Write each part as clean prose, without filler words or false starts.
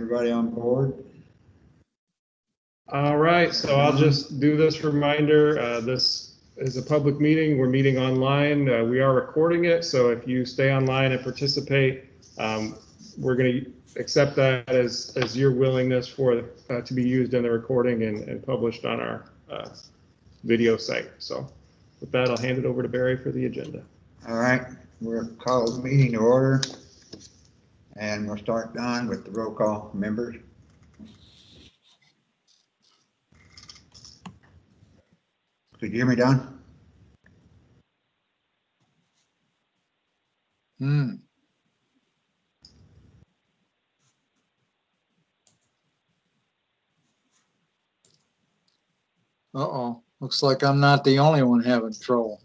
Everybody on board? All right, so I'll just do this reminder. This is a public meeting. We're meeting online. We are recording it, so if you stay online and participate, we're going to accept that as your willingness for to be used in the recording and published on our video site. So with that, I'll hand it over to Barry for the agenda. All right, we'll call the meeting to order. And we'll start, Don, with the roll call members. Could you hear me, Don? Uh-oh, looks like I'm not the only one having trouble.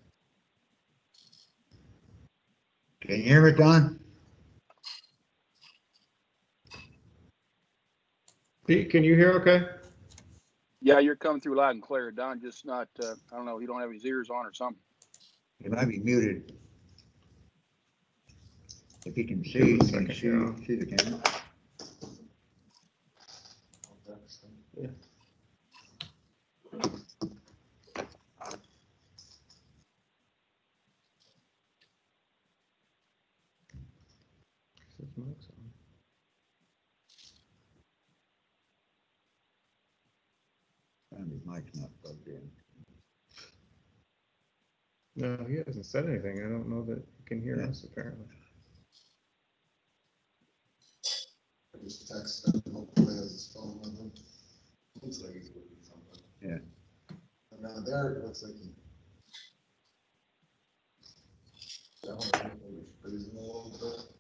Can you hear me, Don? Pete, can you hear okay? Yeah, you're coming through loud and clear. Don, just not, I don't know, you don't have his ears on or something. He might be muted. If you can Give see, him a you can second here. see the camera. Yeah. And his mic's not plugged in. No, he hasn't said anything. I don't know that he can hear Yeah. us apparently. I just text him, hopefully has his phone with him. Looks like he's working something. Yeah. And now there, it looks like he. Definitely freezing a little bit.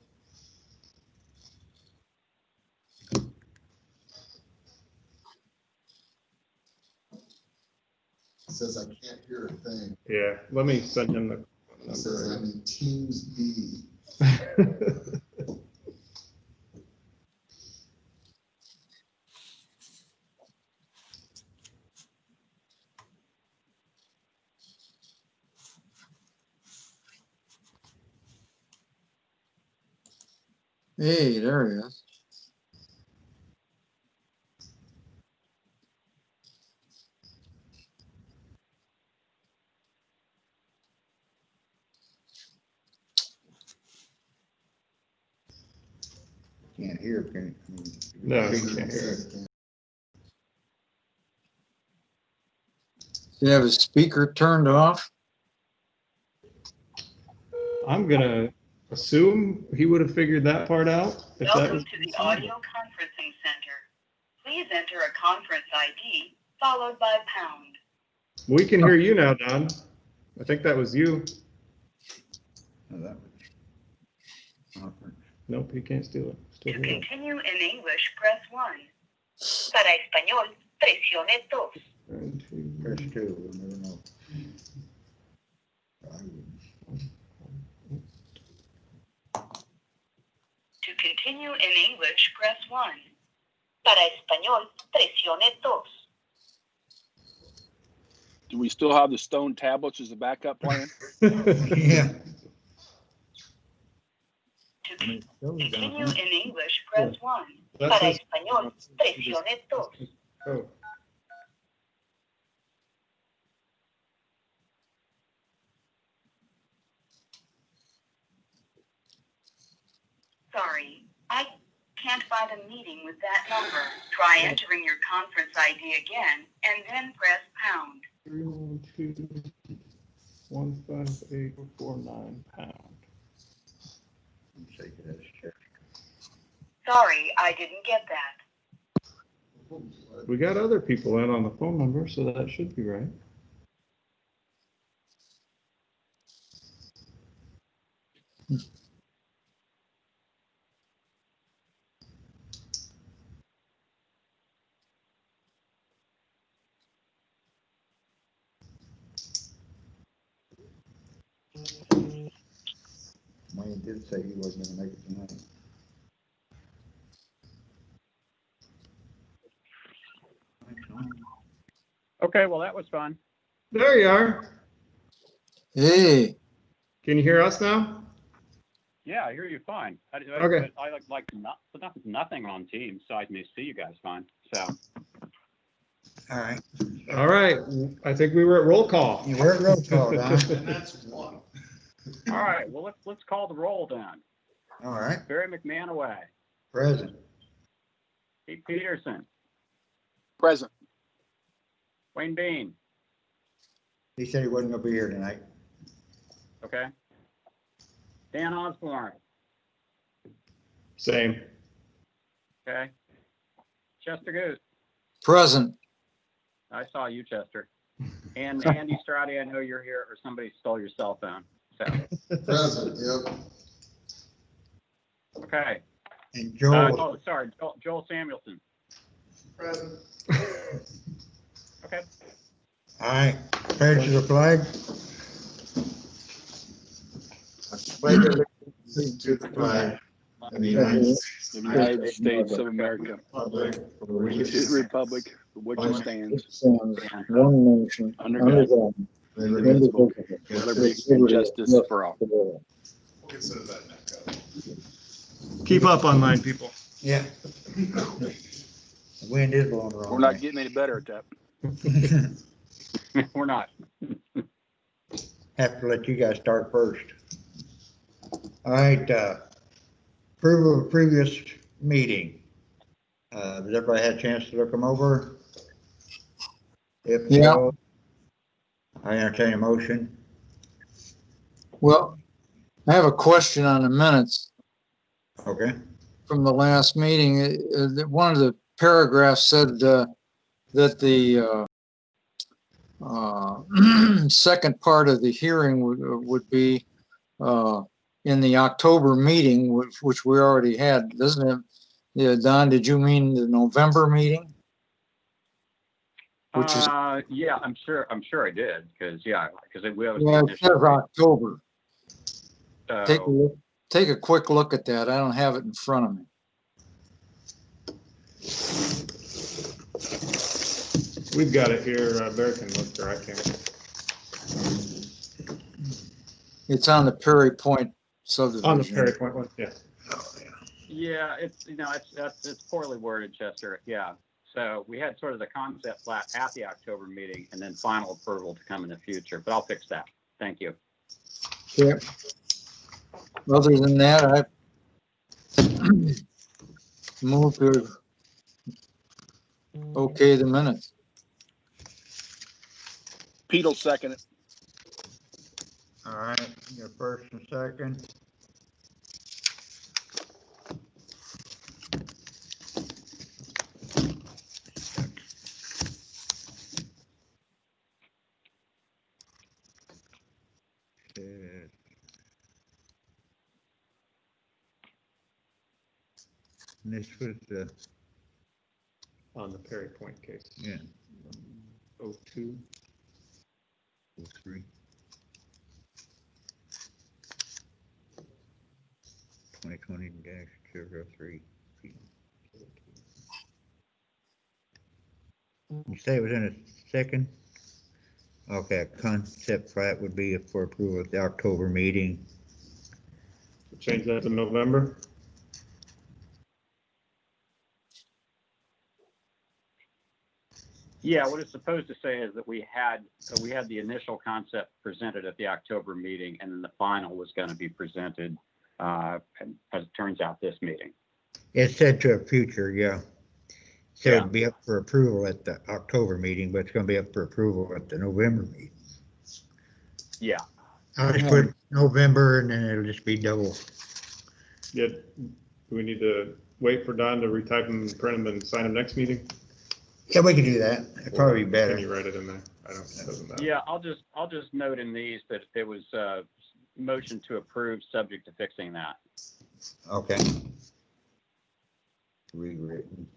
It says I can't hear a thing. Yeah, let me send him the It says I'm in Teams B. number. Hey, there he is. Can't hear, can No, he can't hear. Does he have his speaker turned off? I'm gonna assume he would have figured that part out. If that Welcome was to the audio conferencing center. Please enter a conference ID followed by pound. We can hear you now, Don. I think that was you. Oh, that was conference. Nope, he can't steal it. Still To here. continue in English, press 1. Para español, presione 2. Press 2, we'll never know. I wouldn't. To continue in English, press 1. Para español, presione 2. Do we still have the stone tablets as a backup plan? Yeah. To continue in English, press 1. That's Para his- español, presione 2. Oh, Sorry, I can't find a meeting with that number. Try entering your conference ID again and then press pound. 312-158-49 Take it as check. Sorry, I didn't get that. We got other people in on the phone number, so that should be right. Wayne did say he wasn't gonna make it tonight. Okay, well, that was fun. There you are. Hey, Can you hear us now? Yeah, I hear you fine. Okay. I like nothing on Teams, so I may see you guys fine. So, All right, All right, I think we were at roll call. you were at roll call, Don. And that's one. all right, well, let's call the roll then. All right, Barry McMahon, present. Pete Peterson, Present. Wayne Bean, He said he wasn't gonna be here tonight. okay? Dan Osborne, Same. okay? Chester Goose, Present. I saw you, Chester. And Andy Strati, I know you're here, or somebody stole your cell phone. So, Present, yep. okay. And Joel, Sorry, Joel Samuelson. Present. Okay. all right, pledge to the flag. To the flag of the United States. The United States of America, Republic for which it the Republic for which it stands, One nation, under under God, God, indivisible, indivisible, with liberty and justice for all. We'll consider that next. Keep up online, people. Yeah. The wind is blowing the wrong We're not way. getting any better at that. We're not. Have to let you guys start first. All right, approval of previous meeting. Has everybody had a chance to look them over? If Yeah. so, I entertain a motion. Well, I have a question on the minutes Okay, from the last meeting. One of the paragraphs said that the second part of the hearing would be in the October meeting, which we already had, doesn't it? Yeah, Don, did you mean the November meeting? Which is, Yeah, I'm sure I did, because we always. yeah, it says October. Take a So, look, take a quick look at that. I don't have it in front of me. We've got it here. Barry can look there. I can't. It's on the Perry Point subdivision. On the Perry Point one, yeah. yeah, it's poorly worded, Chester. Yeah. So we had sort of the concept flat at the October meeting, and then final approval to come in the future. But I'll fix that. Thank you. Yeah. Other than that, I move to okay the minutes. Pete will second it. all right, your first and second. And this was the, On the Perry Point case. yeah, 02. 03. 2020-003. You say it was in a second? Okay, a concept plat would be for approval at the October meeting. Change that to November. Yeah, what it's supposed to say is that we had the initial concept presented at the October meeting, and then the final was going to be presented, as it turns out, this meeting. It said to a future, yeah. So Yeah. it'd be up for approval at the October meeting, but it's gonna be up for approval at the November meeting. Yeah. I'll just put November and then it'll just be double. Yeah. Do we need to wait for Don to retype them, print them, and sign them next meeting? Yeah, we can do that. It'd probably be Can better. you write it in there? I don't, it doesn't matter. Yeah, I'll just note in these that it was motion to approve subject to fixing that. Okay. Rewritten.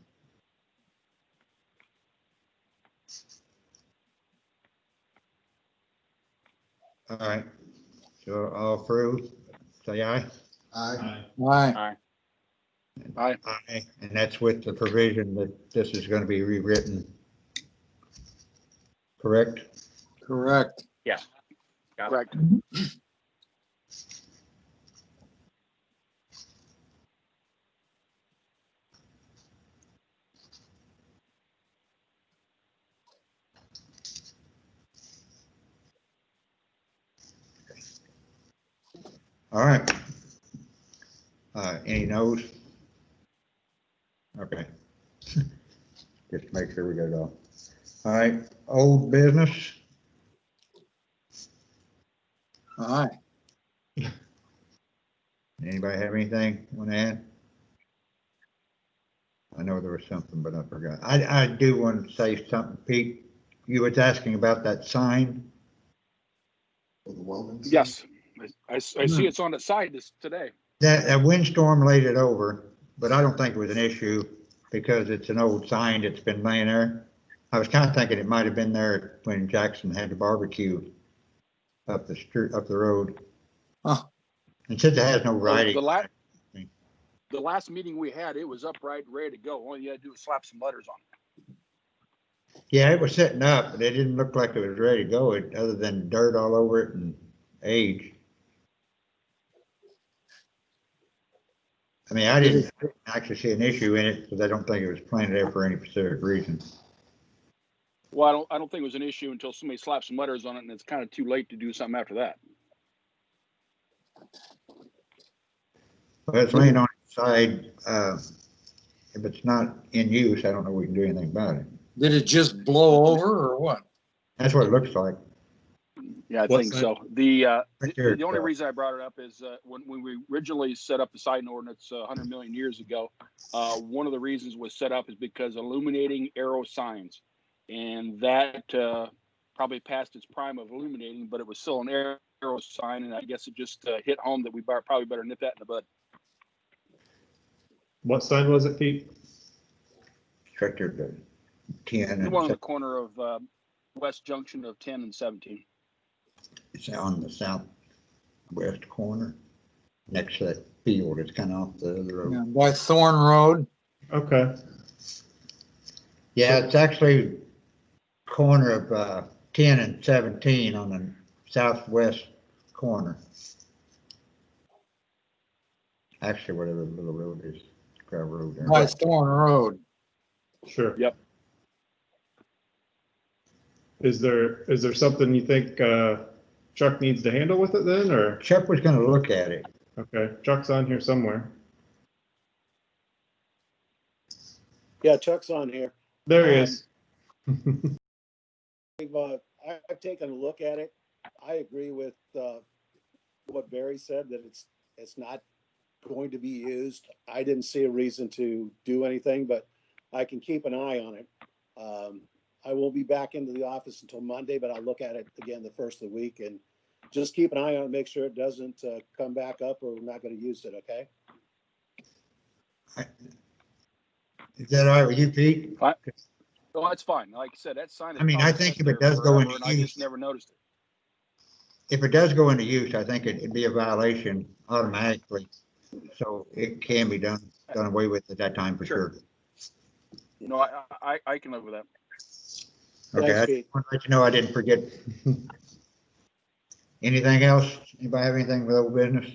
All right, so all through, say aye. Aye. Aye. Aye. Aye. And that's with the provision that this is gonna be rewritten. Correct? Correct. Got it. Correct. All right. Any no's? Okay. Just to make sure we get it all. All right, old business. All right. Anybody have anything you want to add? I know there was something, but I forgot. I do want to say something, Pete. You was asking about that sign. For the welding. sign? Yes, I see it's on the side today. That windstorm laid it over, but I don't think it was an issue because it's an old sign that's been laying there. I was kind of thinking it might have been there when Jackson had the barbecue up the street, up the road. Oh. And since it has no writing. The last meeting we had, it was upright, ready to go. All you had to do was slap some letters on it. Yeah, it was sitting up, but it didn't look like it was ready to go, other than dirt all over it and age. I mean, I didn't actually see an issue in it because I don't think it was planted there for any specific reason. Well, I don't think it was an issue until somebody slapped some letters on it, and it's kind of too late to do something after that. Well, it's laying on its side. If it's not in use, I don't know if we can do anything about it. Did it just blow over or what? That's what it looks like. Yeah, I What think sign? so. The Right there, the only reason I brought it up is when we originally set up the sign ordinance 100 million years ago, one of the reasons was set up is because illuminating arrow signs, and that probably passed its prime of illuminating, but it was still an arrow sign, and I guess it just hit home that we probably better nip that in the bud. What sign was it, Pete? Structure to 10 The and one on the corner of West Junction of 10 and 17. it's on the southwest corner next to that field. It's kind of off the other road. Yeah, by Thorn Road. Okay. Yeah, it's actually corner of 10 and 17 on the southwest corner. Actually, whatever the little road is, gravel road there. By Thorn Road. Sure. Yep. Is there something you think Chuck needs to handle with it then, or? Chuck was gonna look at it. Okay, Chuck's on here somewhere. Yeah, Chuck's on here. There he is. I've taken a look at it. I agree with what Barry said, that it's not going to be used. I didn't see a reason to do anything, but I can keep an eye on it. I won't be back into the office until Monday, but I'll look at it again the first of the week and just keep an eye on it, make sure it doesn't come back up or we're not going to use it, okay? Is that all right with you, Pete? Well, that's fine. Like I said, that sign is I mean, I probably think been if it there does go forever, into and I just use- never noticed it. If it does go into use, I think it'd be a violation automatically. So it can be done away with at that time for Sure. sure. You know, I can live with that. Okay, Thanks, I Pete. just want to let you know I didn't forget. Anything else? Anybody have anything with old business?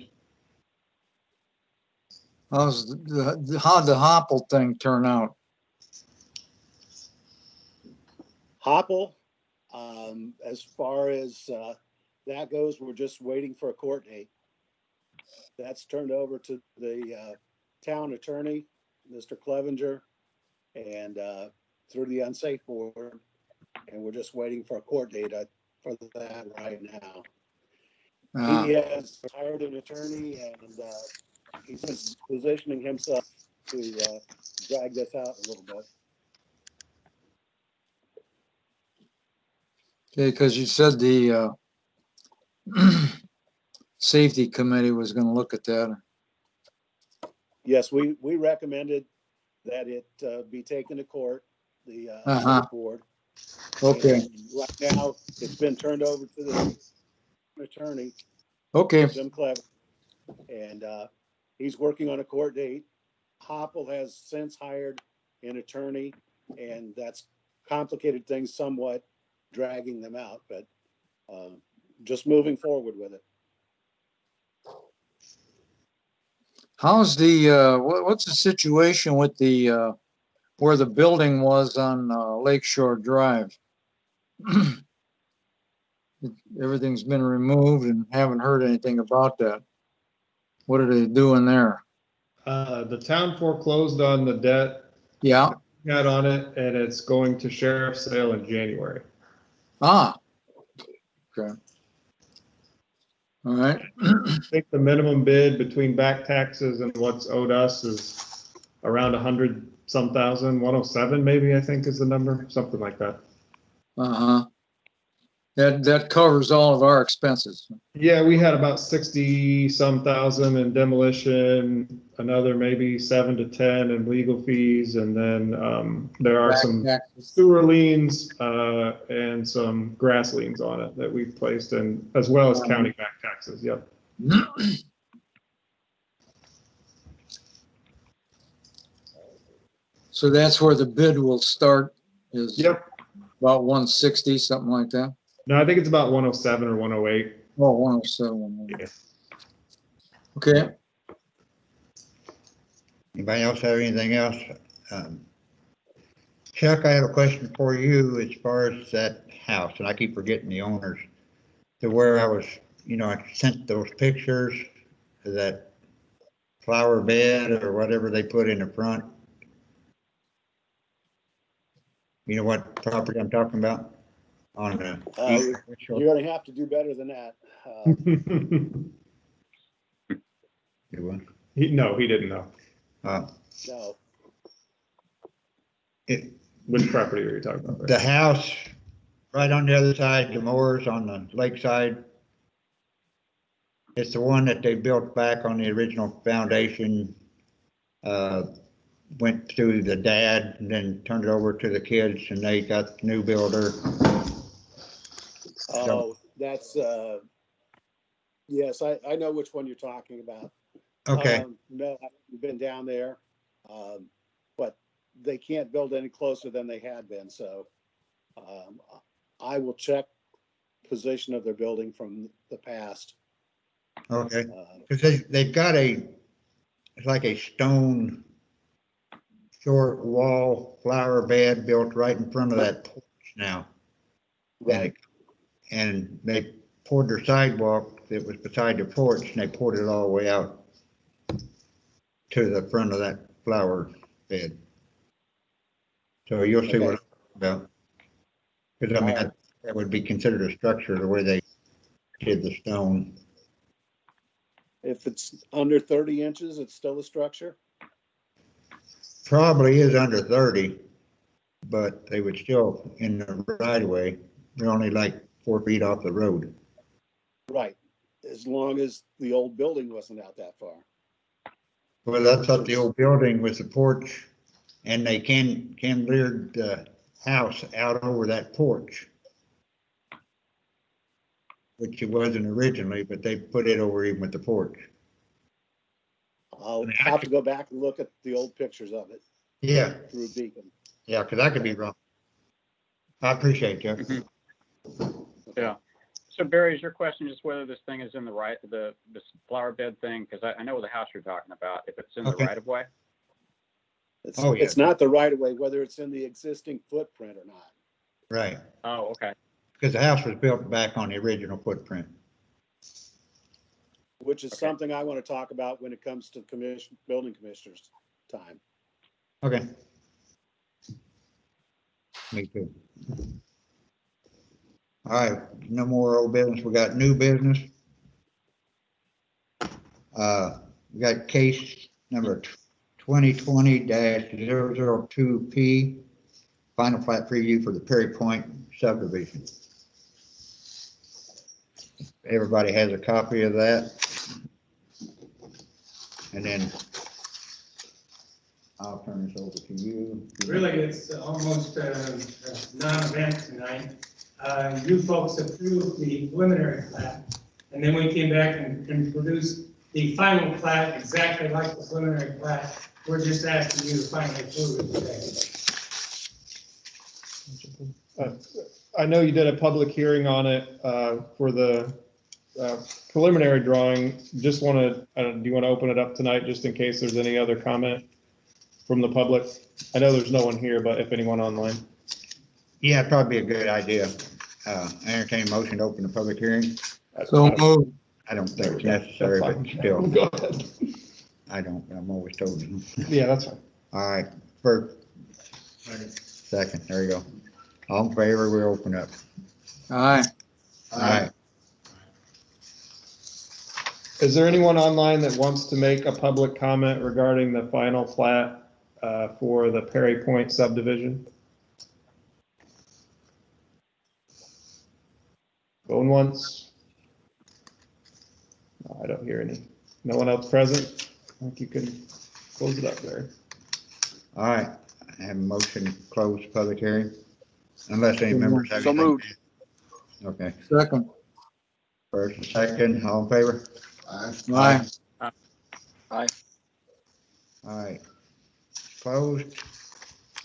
How'd the Hopple thing turn out? Hopple, as far as that goes, we're just waiting for a court date. That's turned over to the town attorney, Mr. Clevenger, and through the unsafe board. And we're just waiting for a court date for that right now. He has hired an attorney and he's just positioning himself to drag this out a little bit. Okay, because you said the safety committee was going to look at that. Yes, we recommended that it be taken to court, the Uh-huh. board. Okay, And right now, it's been turned over to the attorney, okay, Jim Clever, and he's working on a court date. Hopple has since hired an attorney, and that's complicated things somewhat, dragging them out, but just moving forward with it. how's the, what's the situation with the, where the building was on Lakeshore Drive? Everything's been removed and haven't heard anything about that. What are they doing there? The town foreclosed on the debt Yeah, we had on it, and it's going to sheriff's sale in January. ah. Okay. All right. I think the minimum bid between back taxes and what's owed us is around 100 some thousand, 107 maybe, I think is the number, something like that. Uh-huh. That covers all of our expenses. Yeah, we had about 60 some thousand in demolition, another maybe 7 to 10 in legal fees, and then there are some Taxes. sewer liens and some grass liens on it that we've placed in, as well as county back taxes. Yep. So that's where the bid will start, is Yep. about 160, something like that. No, I think it's about 107 or 108. Oh, 107. Yeah. Okay. Anybody else have anything else? Chuck, I have a question for you as far as that house, and I keep forgetting the owners, to where I was, I sent those pictures of that flower bed or whatever they put in the front. You know what property I'm talking about? On the You're gonna have to do better than that. No, he didn't know. No, Which property are you talking about? The house right on the other side, the moors on the lakeside. It's the one that they built back on the original foundation. Went to the dad and then turned it over to the kids, and they got the new builder. oh, that's, yes, I know which one you're talking about. Okay, No, I haven't been down there, but they can't build any closer than they had been, so I will check position of their building from the past. okay. Because they've got it's like a stone short wall flower bed built right in front of that porch now. Right. And they poured their sidewalk that was beside the porch, and they poured it all the way out to the front of that flower bed. So you'll see what I'm talking about. Because I mean, that would be considered a structure the way they did the stone. If it's under 30 inches, it's still a structure? Probably is under 30, but they would still in the right of way. They're only like 4 feet off the road. Right, as long as the old building wasn't out that far. Well, that's up the old building with the porch, and they cantilevered the house out over that porch, which it wasn't originally, but they put it over even with the porch. I'll have to go back and look at the old pictures of it Yeah, through Beacon. yeah, because I could be wrong. I appreciate you. Yeah. So Barry, is your question just whether this thing is in the right, this flower bed thing? Because I know the house you're talking about, if it's in the right of way? It's not the right of way, whether it's in the existing footprint or not. Right, Oh, okay. because the house was built back on the original footprint. Which is something I want to talk about when it comes to building commissioners' time. Okay. Me too. All right, no more old business. We got new business. We got case number 2020-002P, final plat preview for the Perry Point subdivision. Everybody has a copy of that. And then I'll turn this over to you. Really, it's almost a non-event tonight. You folks approved the preliminary plat, and then we came back and produced the final plat exactly like the preliminary plat. We're just asking you to finally approve it today. I know you did a public hearing on it for the preliminary drawing. Just want to, do you want to open it up tonight just in case there's any other comment from the public? I know there's no one here, but if anyone online. Yeah, it'd probably be a good idea. Entertain a motion to open the public hearing. So moved. I don't think it's necessary, That's but fine. still, Go ahead. I don't, I'm always told you. Yeah, that's fine. All right, first, second, there you go. All in favor, we open up. Aye. All right, Is there anyone online that wants to make a public comment regarding the final plat for the Perry Point subdivision? Going once? No, I don't hear any. No one else present? I think you can close it up there. all right. I have a motion to close public hearing, unless any members have So anything. moved. Okay, Second. first and second, all in favor? Aye. Aye. All right, closed.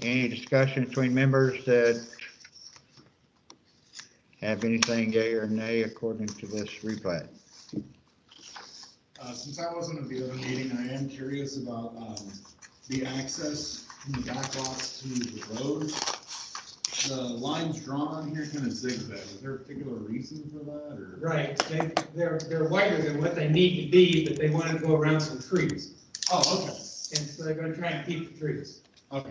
Any discussion between members that have anything yea or nay according to this replat? Since I wasn't at the other meeting, I am curious about, the access from the back lots to the road. The lines drawn on here kind of zigzag. Is there a particular reason for that, or? Right, they're wider than what they need to be, but they want to go around some trees. Oh, okay, And so they're gonna try and keep the trees. okay.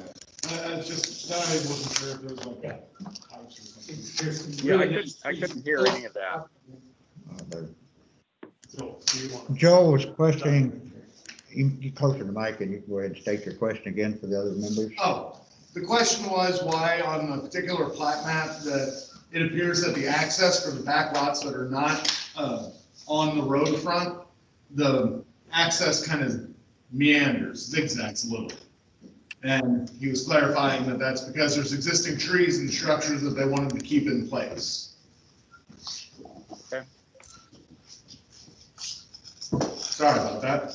I just, that I wasn't sure if there was like a house or something. There's some Yeah, really nice I couldn't hear any of that. So, do you want? Joe was questioning, you closer to the mic and you can go ahead and state your question again for the other members. Oh, the question was why on the particular plat map that it appears that the access for the back lots that are not on the road front, the access kind of meanders, zigzags a little. And he was clarifying that that's because there's existing trees and structures that they wanted to keep in place. Okay. Sorry about that.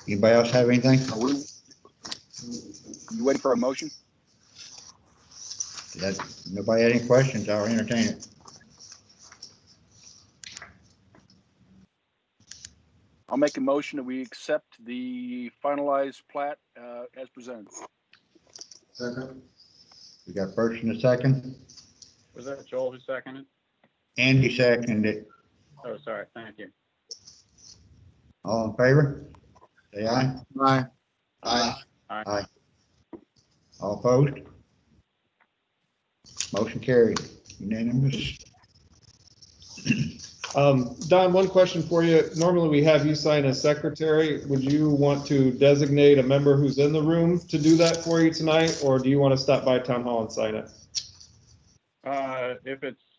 Anybody else have anything? You waiting for a motion? That, nobody had any questions, I'll entertain it. I'll make a motion that we accept the finalized plat as presented. Second. We got first and a second. Was that Joel who seconded? Andy seconded it. Oh, sorry, thank you. All in favor? Say aye. Aye. Aye. Aye. All opposed? Motion carried. Unanimous. Don, one question for you. Normally we have you sign as secretary. Would you want to designate a member who's in the room to do that for you tonight, or do you want to stop by town hall and sign it?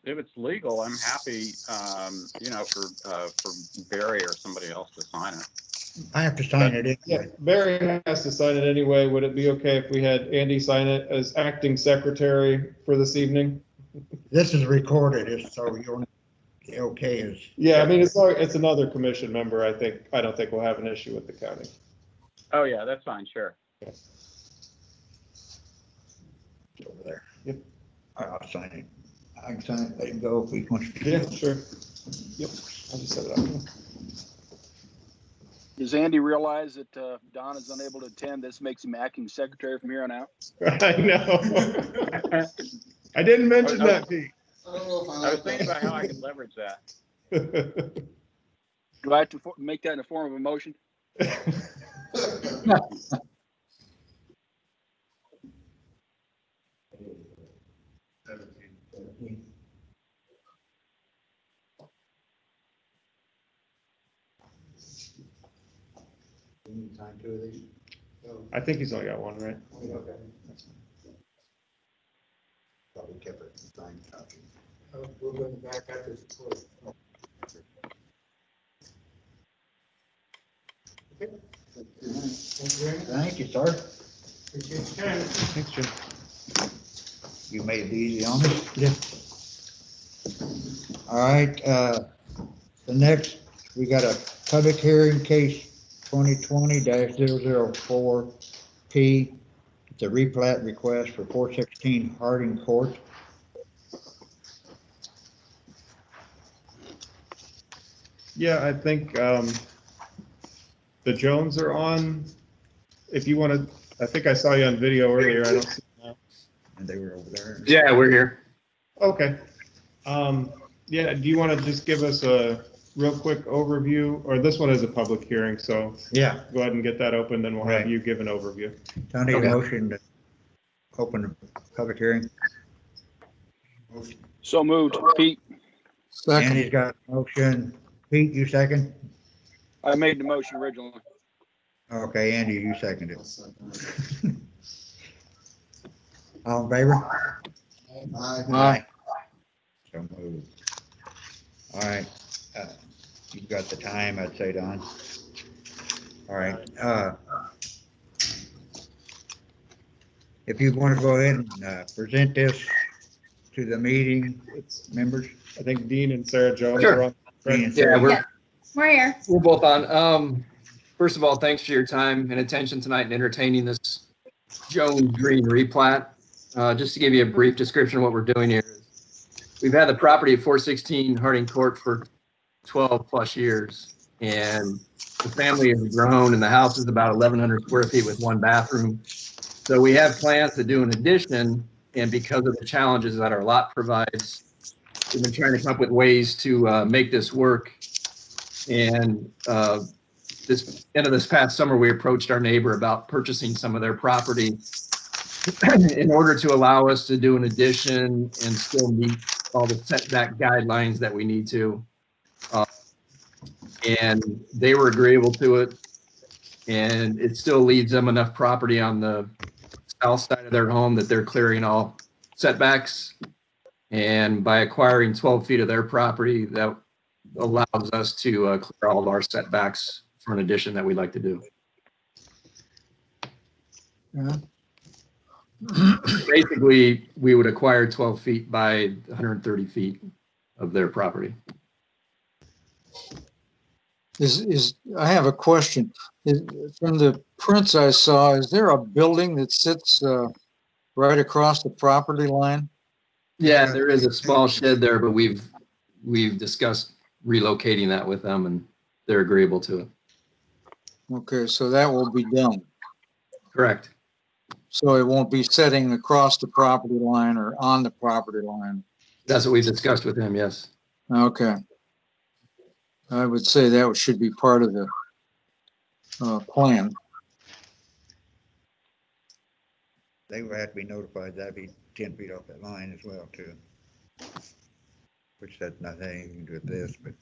If it's legal, I'm happy, for Barry or somebody else to sign it. I have to sign it Yeah, anyway. Barry has to sign it anyway. Would it be okay if we had Andy sign it as acting secretary for this evening? This is recorded, it's so you'll, okay is. Yeah, I mean, it's another commission member. I don't think we'll have an issue with the county. Oh, yeah, that's fine, sure. Over there. Yep. I'll sign it. I can sign it, let him go if he wants to. Yeah, sure. Yep, I'll just set it up. Does Andy realize that Don is unable to attend? This makes him acting secretary from here on out. I know. I didn't mention that, Pete. I don't know if I was thinking about how I could leverage that. Do I have to make that in the form of a motion? Sign two of these. I think he's only got one, right? Okay. Probably kept it signed copy. We'll bring it back after it's closed. Thank you, sir. Appreciate your time. Thanks, Jim. You made it easy on us. Yeah. All right, the next we got a public hearing case 2020-004P. It's a replat request for 416 Harding Court. Yeah, I think the Jones are on. If you want to, I think I saw you on video earlier. I don't see you now. And they were over there. Yeah, we're here. Okay. Yeah, do you want to just give us a real quick overview? Or this one is a public hearing, so Yeah, go ahead and get that open, then we'll have Right. you give an overview. so I need Okay. a motion to open the public hearing. So moved. Pete, Second. Andy's got a motion. Pete, you second? I made the motion originally. Okay, Andy, you seconded. All in favor? Aye. So moved. All right, you've got the time, I'd say, Don. All right, if you want to go ahead and present this to the meeting It's, members. I think Dean and Sarah Jones Sure. are on. Dean and Yeah, Sarah. we're, We're here. we're both on. First of all, thanks for your time and attention tonight and entertaining this Jones Green replat. Just to give you a brief description of what we're doing here. We've had the property at 416 Harding Court for 12 plus years, and the family has grown, and the house is about 1,100 square feet with one bathroom. So we have plans to do an addition, and because of the challenges that our lot provides, we've been trying to come up with ways to make this work. And this end of this past summer, we approached our neighbor about purchasing some of their property in order to allow us to do an addition and still meet all the setback guidelines that we need to. And they were agreeable to it. And it still leaves them enough property on the south side of their home that they're clearing all setbacks. And by acquiring 12 feet of their property, that allows us to clear all of our setbacks for an addition that we'd like to do. Yeah. Basically, we would acquire 12 feet by 130 feet of their property. I have a question. From the prints I saw, is there a building that sits right across the property line? Yeah, there is a small shed there, but we've discussed relocating that with them, and they're agreeable to it. Okay, so that will be done. Correct. So it won't be setting across the property line or on the property line. That's what we discussed with him, yes. Okay. I would say that should be part of the plan. They would have to be notified, that'd be 10 feet off that line as well, too. Which that's nothing to do with this, but.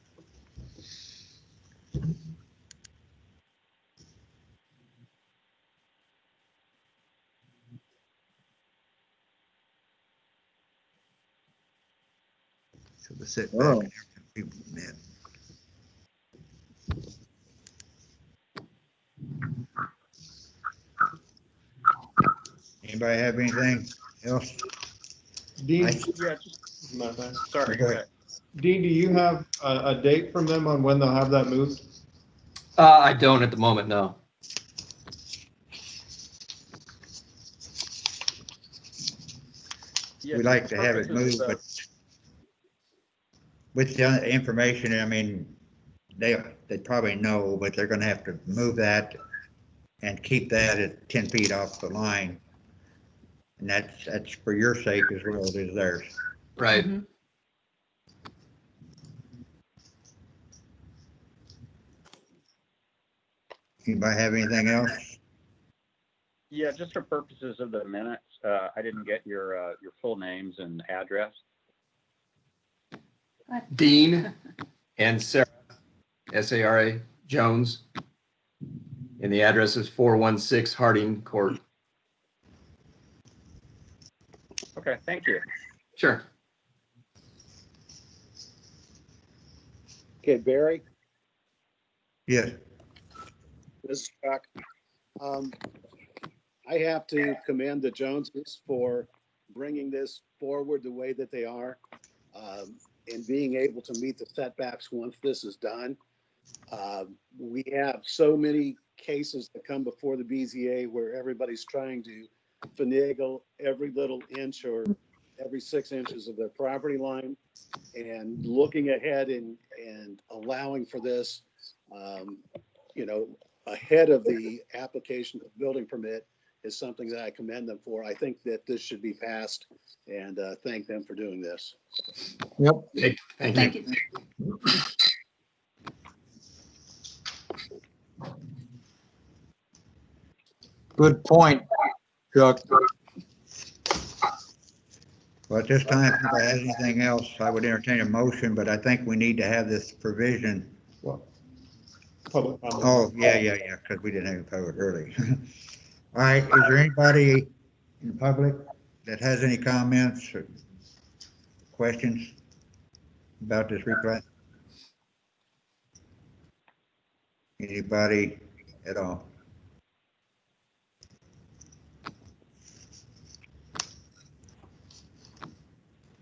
So the setback. Oh. and everything will be met. Anybody have anything else? Dean, I- Yeah, just, my bad. sorry. Go ahead. Dean, do you have a date from them on when they'll have that moved? I don't at the moment, no. Yeah, We'd like to have it purposes moved, of- but with the information, I mean, they probably know, but they're gonna have to move that and keep that at 10 feet off the line. And that's for your sake as well as theirs. Right. Anybody have anything else? Yeah, just for purposes of the minutes, I didn't get your full names and address. Dean and Sarah, S-A-R-A, Jones. And the address is 416 Harding Court. Okay, thank you. Sure. Okay, Barry, Yes. this is Chuck. I have to commend the Joneses for bringing this forward the way that they are, and being able to meet the setbacks once this is done. We have so many cases that come before the BZA where everybody's trying to finagle every little inch or every 6 inches of their property line, and looking ahead and allowing for this, you know, ahead of the application of building permit is something that I commend them for. I think that this should be passed, and thank them for doing this. Yep. Thank you. Good point, Chuck. Well, at this time, if nobody has anything else, I would entertain a motion, but I think we need to have this provision. Public comment. Oh, yeah, because we didn't have it covered early. All right, is there anybody in the public that has any comments or questions about this replat? Anybody at all?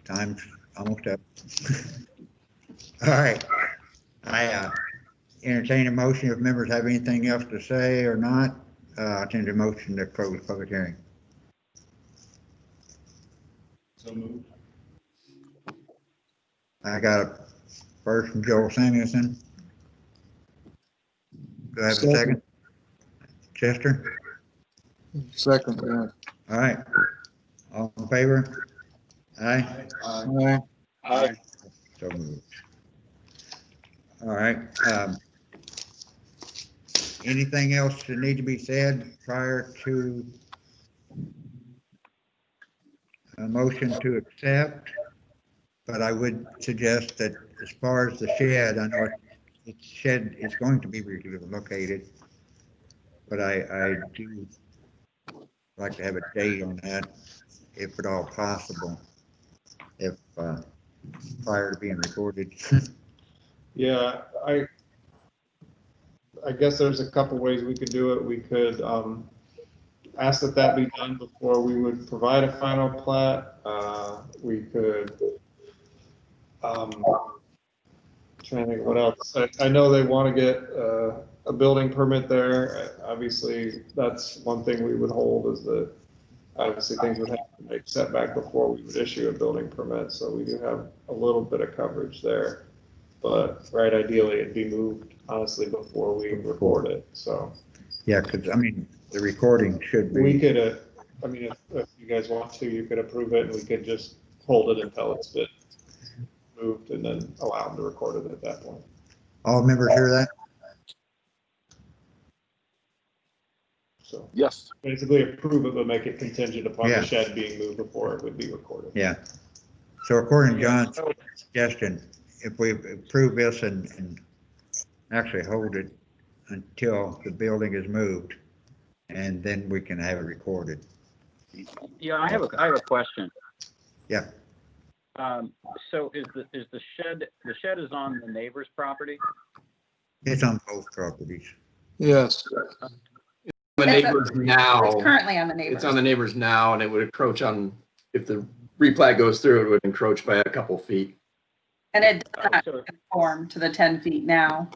Time's almost up. All right, I entertain a motion if members have anything else to say or not. I entertain a motion to close the public hearing. So moved. I got a first from Joel Samuelson. Do I have a second? Chester? Second, yeah. All right. All in favor? Aye. Aye. Aye. So moved. All right. Anything else that need to be said prior to a motion to accept? But I would suggest that as far as the shed, I know its shed is going to be relocated, but I do like to have a date on that, if at all possible, if prior to being recorded. Yeah, I guess there's a couple ways we could do it. We could ask that be done before we would provide a final plat. We could, trying to think what else. I know they want to get a building permit there. Obviously, that's one thing we would hold, is that obviously things would have to make setback before we would issue a building permit. So we do have a little bit of coverage there. But right, ideally it'd be moved honestly before we record it. So Yeah, because I mean, the recording should be. we could, I mean, if you guys want to, you could approve it and we could just hold it until it's been moved and then allow them to record it at that point. All members hear that? So Yes. basically approve it, but make it contingent upon Yeah. the shed being moved before it would be recorded. Yeah. So according to John's suggestion, if we approve this and actually hold it until the building is moved, and then we can have it recorded. Yeah, I have a question. Yeah. So is the shed is on the neighbor's property? It's on both properties. Yes. The neighbors now. It's currently on the neighbors. It's on the neighbors now, and it would encroach on, if the replat goes through, it would encroach by a couple feet. And it does not So- conform to the 10 feet now.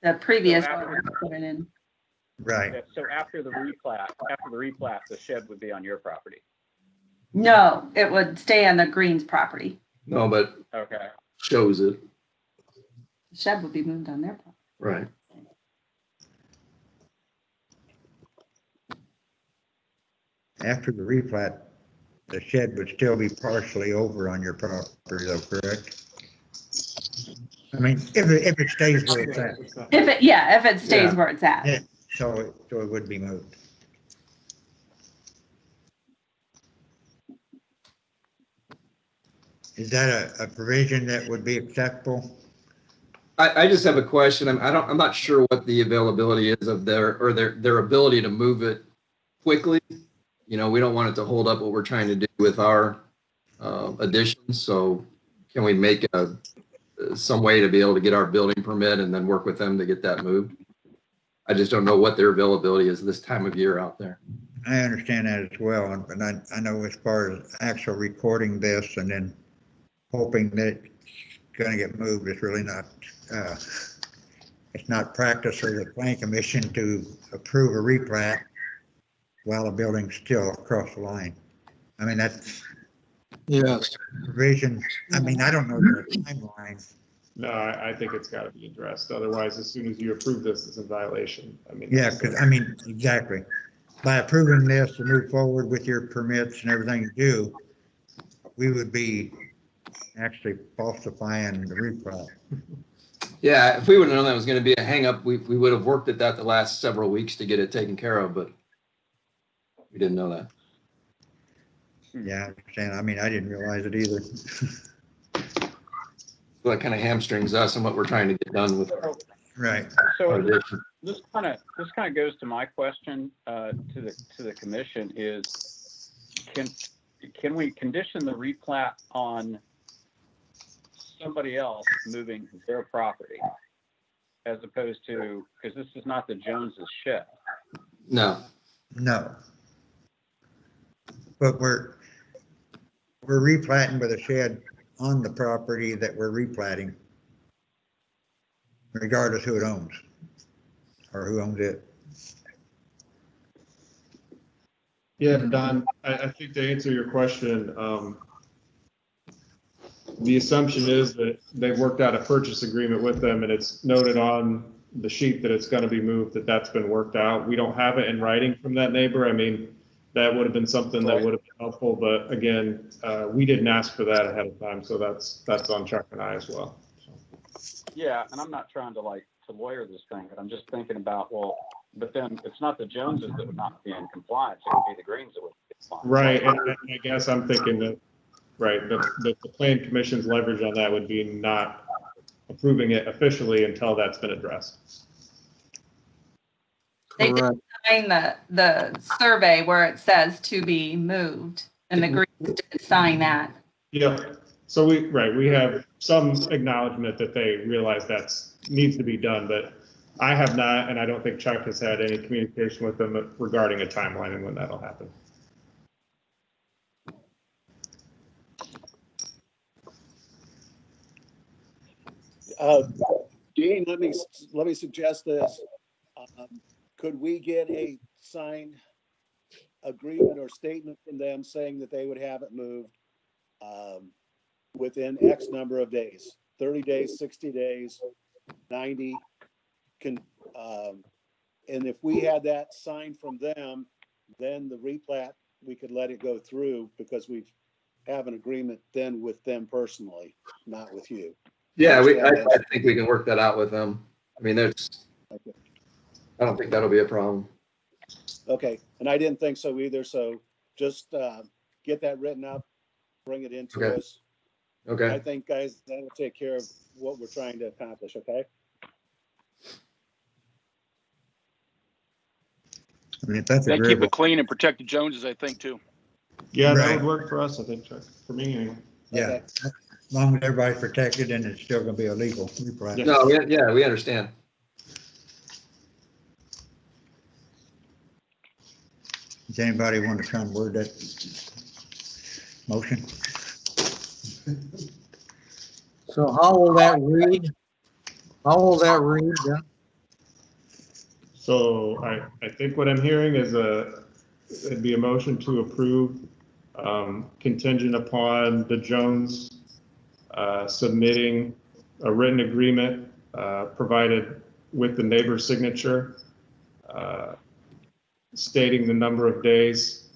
The previous So owner put it in. Right. So after the replat, the shed would be on your property. No, it would stay on the Greens property. No, but Okay. shows it, The shed would be moved on their property. right? After the replat, the shed would still be partially over on your property though, correct? I mean, if it stays where it's at. If it stays Yeah. where it's at. Yeah, so it would be moved. Is that a provision that would be acceptable? I just have a question. I'm not sure what the availability is of their ability to move it quickly. You know, we don't want it to hold up what we're trying to do with our additions. So can we make some way to be able to get our building permit and then work with them to get that moved? I just don't know what their availability is this time of year out there. I understand that as well, but I know as far as actual recording this and then hoping that it's gonna get moved, it's really not it's not practice for the plan commission to approve a replat while a building's still across the line. I mean, that's Yes. provision. I mean, I don't know the timeline. No, I think it's got to be addressed. Otherwise, as soon as you approve this, it's in violation. I mean. Yeah, because, I mean, exactly. By approving this to move forward with your permits and everything you do, we would be actually falsifying the replat. Yeah, if we would have known that was going to be a hang up, we would have worked at that the last several weeks to get it taken care of, but we didn't know that. Yeah, I understand. I mean, I didn't realize it either. So that kind of hamstrings us and what we're trying to get done with. Right. So our this kind of goes to my question to the commission is, can we condition the replat on somebody else moving their property as opposed to, because this is not the Joneses shed? No. No. But we're replatting with a shed on the property that we're replatting, regardless who it owns or who owns it. Yeah, Don, I think to answer your question, the assumption is that they've worked out a purchase agreement with them and it's noted on the sheet that it's going to be moved, that's been worked out. We don't have it in writing from that neighbor. I mean, that would have been something that would have been helpful, but again, we didn't ask for that ahead of time, so that's on Chuck and I as well. So. Yeah, and I'm not trying to lawyer this thing, but I'm just thinking about, well, but then it's not the Joneses that would not be in compliance, it would be the Greens that would be in compliance. Right, and I guess I'm thinking that, right, the plan commission's leverage on that would be not approving it officially until that's been addressed. They did Correct. sign the survey where it says to be moved, and the Greens didn't sign that. Yeah, so we have some acknowledgement that they realize that's needs to be done, but I have not, and I don't think Chuck has had any communication with them regarding a timeline and when that'll happen. Dean, let me suggest this. Could we get a signed agreement or statement from them saying that they would have it moved within X number of days, 30 days, 60 days, 90? And if we had that signed from them, then the replat, we could let it go through because we have an agreement then with them personally, not with you. Yeah, I think we can work that out with them. I mean, okay. I don't think that'll be a problem. Okay, and I didn't think so either. So just get that written up, bring it into us. Okay. I think, guys, that will take care of what we're trying to accomplish. Okay. I mean, if that's They keep agreeable. it clean and protect the Joneses, I think, too. Yeah, that Right. would work for us, I think, Chuck, for me anyway. Yeah, Okay. as long as everybody's protected and it's still gonna be a legal replat. Yeah. No, we understand. Does anybody want to try and word that motion? So how will that read? How will that read then? So I think what I'm hearing is it'd be a motion to approve contingent upon the Jones submitting a written agreement provided with the neighbor's signature, stating the number of days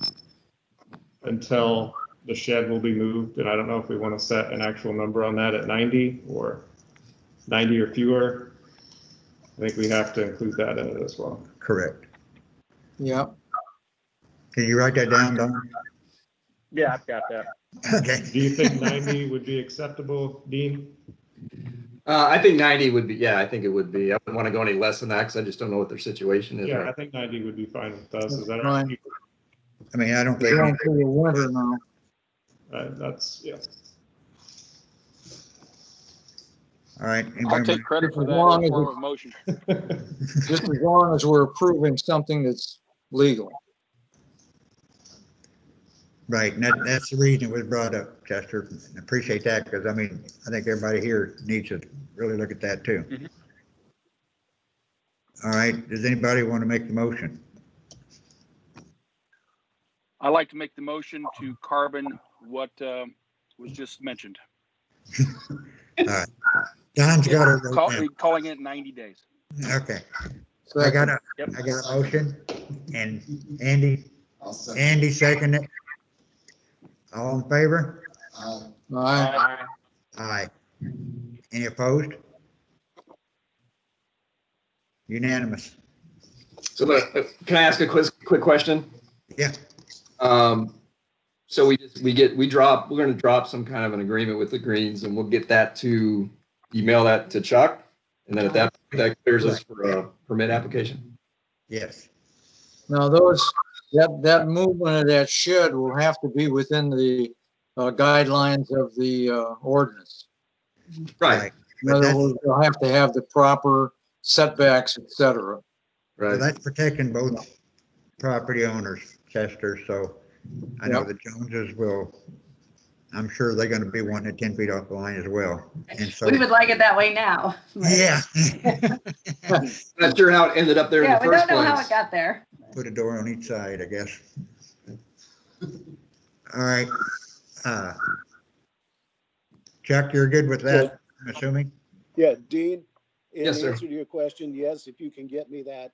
until the shed will be moved. And I don't know if we want to set an actual number on that at 90 or 90 or fewer. I think we have to include that in it as well. Correct. Yep. Can you write that down, Don? Yeah, I've got that. Okay. Do you think 90 would be acceptable, Dean? I think 90 would be, yeah, I think it would be. I wouldn't want to go any less than that because I just don't know what their situation is. Yeah, Right? I think 90 would be fine with us. Is that Fine. right? I mean, I don't We're think, going through the winter now. That's, yeah. all right. I'll anybody take credit for As that long as as a form it's- of motion. Just as long as we're approving something that's legal. Right, and that's the reason it was brought up, Chester. I appreciate that, because I mean, I think everybody here needs to really look at that too. right, does anybody want to make the motion? I'd like to make the motion to carbon what was just mentioned. All right. Don's got it wrote down. Calling it 90 days. Okay. I got a motion, and Andy seconded it. All in favor? Aye. Aye. Any opposed? Unanimous. So can I ask a quick question? Yeah. So we're going to drop some kind of an agreement with the Greens, and we'll get that to email that to Chuck. And then at that clears us for a permit application. Yes. Now that movement of that shed will have to be within the guidelines of the ordinance. Right. In other words, they'll have to have the proper setbacks, et cetera. Well, Right. that's protecting both property owners, Chester, so I know Yep. the Joneses will, I'm sure they're gonna be wanting it 10 feet off the line as well. And so, We would like it that way now. yeah. Not sure how it ended up there in Yeah, the we first don't know how place. it got there. Put a door on each side, I guess. All right. Chuck, you're good with that, I'm assuming? Yeah, Dean, in Yes, sir. answer to your question, yes, if you can get me that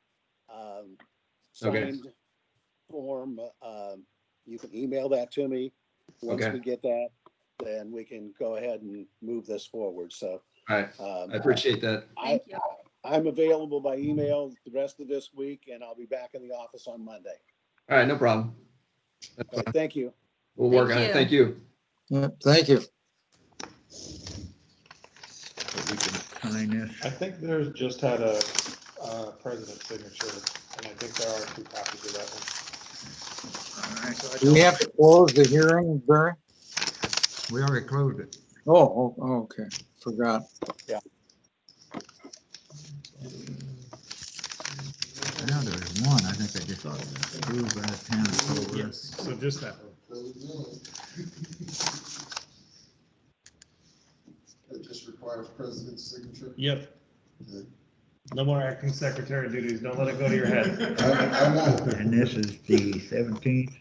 Okay. signed form, you can email that to me. Once Okay. we get that, then we can go ahead and move this forward. So All right. I appreciate that. Thank you. I'm available by email the rest of this week, and I'll be back in the office on Monday. All right. No problem. That's Okay, fine. thank you. We'll work Thank on it. you. Thank you. Yeah, thank you. So we can sign this. I think there's just had a president's signature, and I think there are 2 copies of that one. All right, Do we have to close the hearing, Barry? we already closed it. Oh, okay. Forgot. Now there's one, I think I just approved by the town of Culver. Yes, so just that one. It just requires president's signature. Yep. Good. No more acting secretary duties. Don't let it go to your head. I won't. And this is the 17th.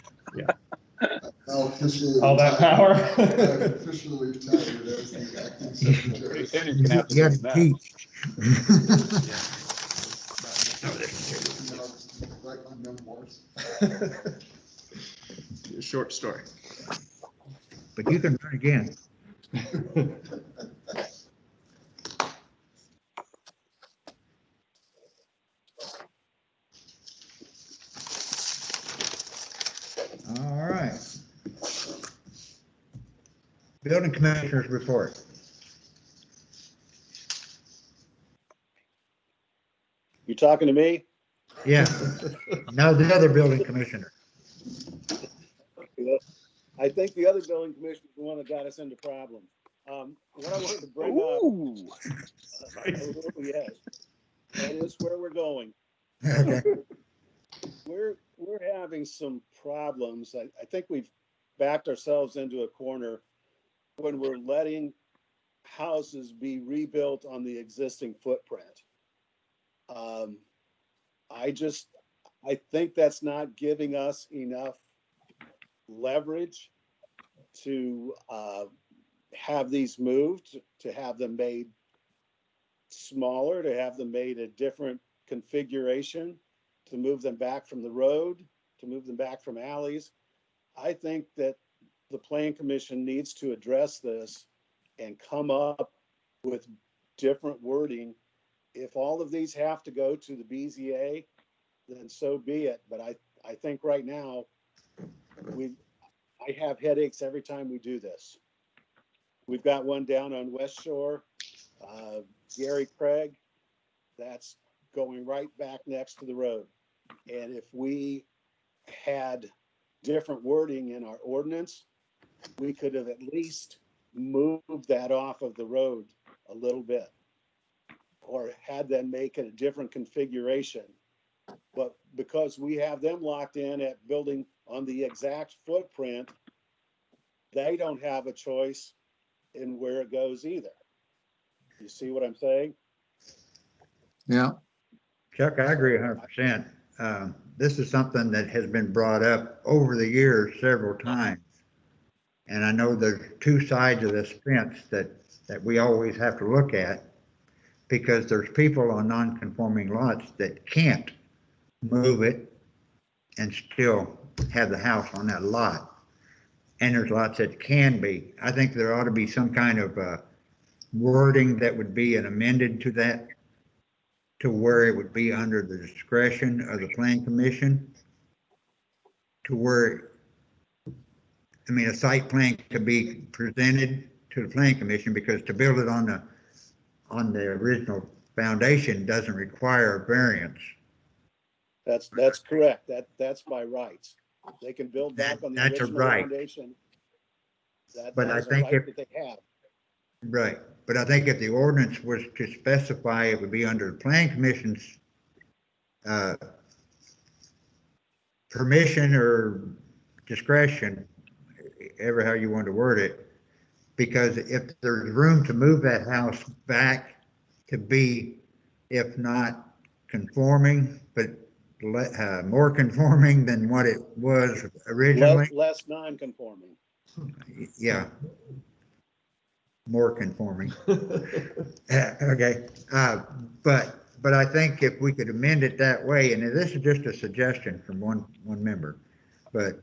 I'll officially. All that power. I've officially retired as the acting secretary. And you're gonna have to You do gotta that. teach. Write my memoirs. A short story. But you can run again. All right. Building Commissioners report. You talking to me? Yeah. Now the other building commissioner. I think the other building commissioner is the one that got us into problems. What I wanted to bring up. Ooh. Oh, yes, that is where we're going. Okay. We're having some problems. I think we've backed ourselves into a corner when we're letting houses be rebuilt on the existing footprint. I think that's not giving us enough leverage to have these moved, to have them made smaller, to have them made a different configuration, to move them back from the road, to move them back from alleys. I think that the Plan Commission needs to address this and come up with different wording. If all of these have to go to the BZA, then so be it. But I think right now, I have headaches every time we do this. We've got one down on West Shore, Gary Craig, that's going right back next to the road. And if we had different wording in our ordinance, we could have at least moved that off of the road a little bit, or had them make it a different configuration. But because we have them locked in at building on the exact footprint, they don't have a choice in where it goes either. You see what I'm saying? Yeah. Chuck, I agree 100%. This is something that has been brought up over the years several times. And I know there's two sides of this fence that we always have to look at, because there's people on non-conforming lots that can't move it and still have the house on that lot. And there's lots that can be. I think there ought to be some kind of wording that would be an amended to that, to where it would be under the discretion of the Plan Commission, to where, I mean, a site plan could be presented to the Plan Commission, because to build it on the original foundation doesn't require a variance. That's correct. That's by rights. They can build back on the That's a original right. foundation. But That I is a think right that they have. Right, but I think if the ordinance was to specify, it would be under the Plan Commission's permission or discretion, ever how you want to word it, because if there's room to move that house back to be, if not conforming, but more conforming than what it was originally. Less non-conforming. Yeah. More conforming. Okay. But I think if we could amend it that way, and this is just a suggestion from one member, but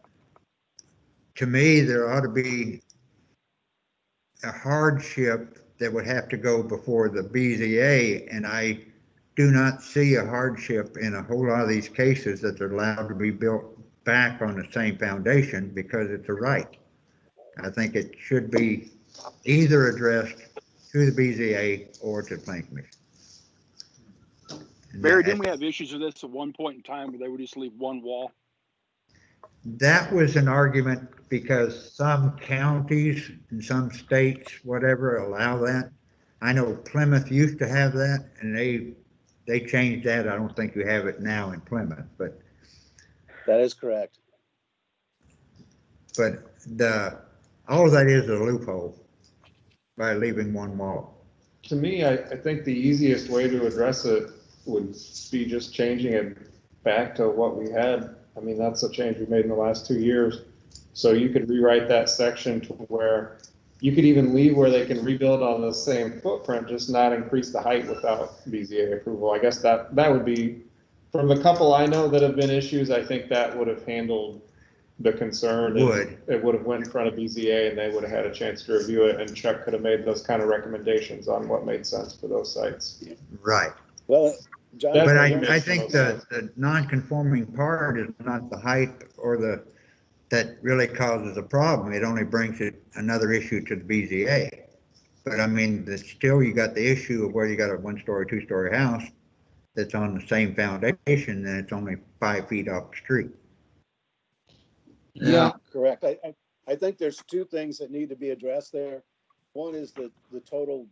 to me, there ought to be a hardship that would have to go before the BZA, and I do not see a hardship in a whole lot of these cases that they're allowed to be built back on the same foundation, because it's a right. I think it should be either addressed to the BZA or to the Plan Commission. Barry, didn't we have issues with this at one point in time where they would just leave one wall? That was an argument because some counties and some states, whatever, allow that. I know Plymouth used to have that, and they changed that. I don't think you have it now in Plymouth, but that is correct. But all of that is a loophole by leaving one wall. To me, I think the easiest way to address it would be just changing it back to what we had. I mean, that's a change we made in the last 2 years. So you could rewrite that section to where you could even leave where they can rebuild on the same footprint, just not increase the height without BZA approval. I guess that would be, from the couple I know that have been issues, I think that would have handled the concern. It would have went in front of BZA and they would have had a chance to review it, and Chuck could have made those kind of recommendations on what made sense for those sites. Right. Well, John, but I think the non-conforming part is not the height or that really causes a problem. It only brings it another issue to the BZA. But I mean, still you got the issue of where you got a 1-story, 2-story house that's on the same foundation, and it's only 5 feet off the street. Yeah, correct. I think there's two things that need to be addressed there. One is the total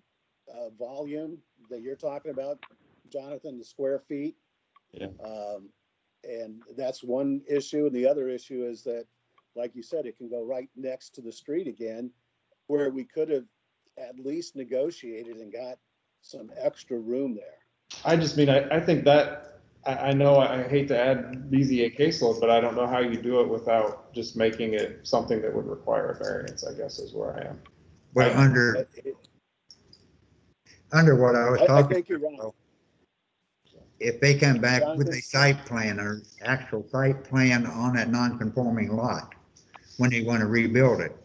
volume that you're talking about, Jonathan, the square feet. Yeah. And that's one issue. And the other issue is that, like you said, it can go right next to the street again, where we could have at least negotiated and got some extra room there. I just mean, I think that, I know I hate to add BZA caseload, but I don't know how you do it without just making it something that would require a variance, I guess is where I am. Well, under what I was talking I think you're right. If they come back Jonathan? with a site plan or actual site plan on that non-conforming lot, when they want to rebuild it,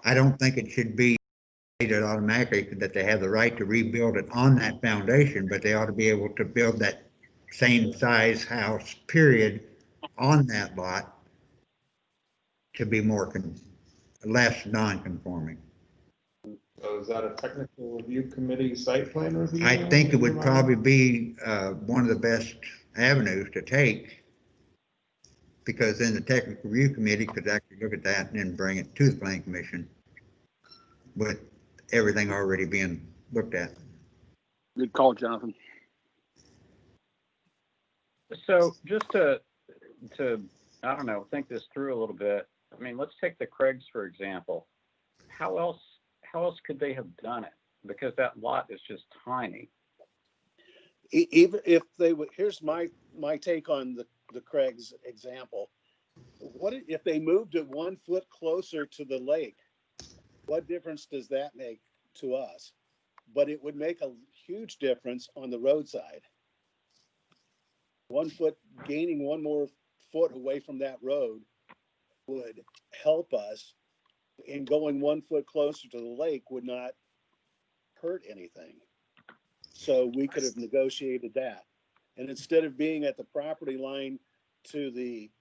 I don't think it should be automatically that they have the right to rebuild it on that foundation, but they ought to be able to build that same size house, period, on that lot to be less non-conforming. So is that a technical review committee site plan review? I think it would probably be one of the best avenues to take, because then the technical review committee could actually look at that and then bring it to the Plan Commission with everything already being looked at. Good call, Jonathan. So just to I don't know, think this through a little bit. I mean, let's take the Craigs, for example. How else could they have done it? Because that lot is just tiny. Even if they would, here's my take on the Craig's example. What if they moved it 1 foot closer to the lake? What difference does that make to us? But it would make a huge difference on the roadside. 1 foot, gaining 1 more foot away from that road would help us, and going 1 foot closer to the lake would not hurt anything. So we could have negotiated that. And instead of being at the property line to the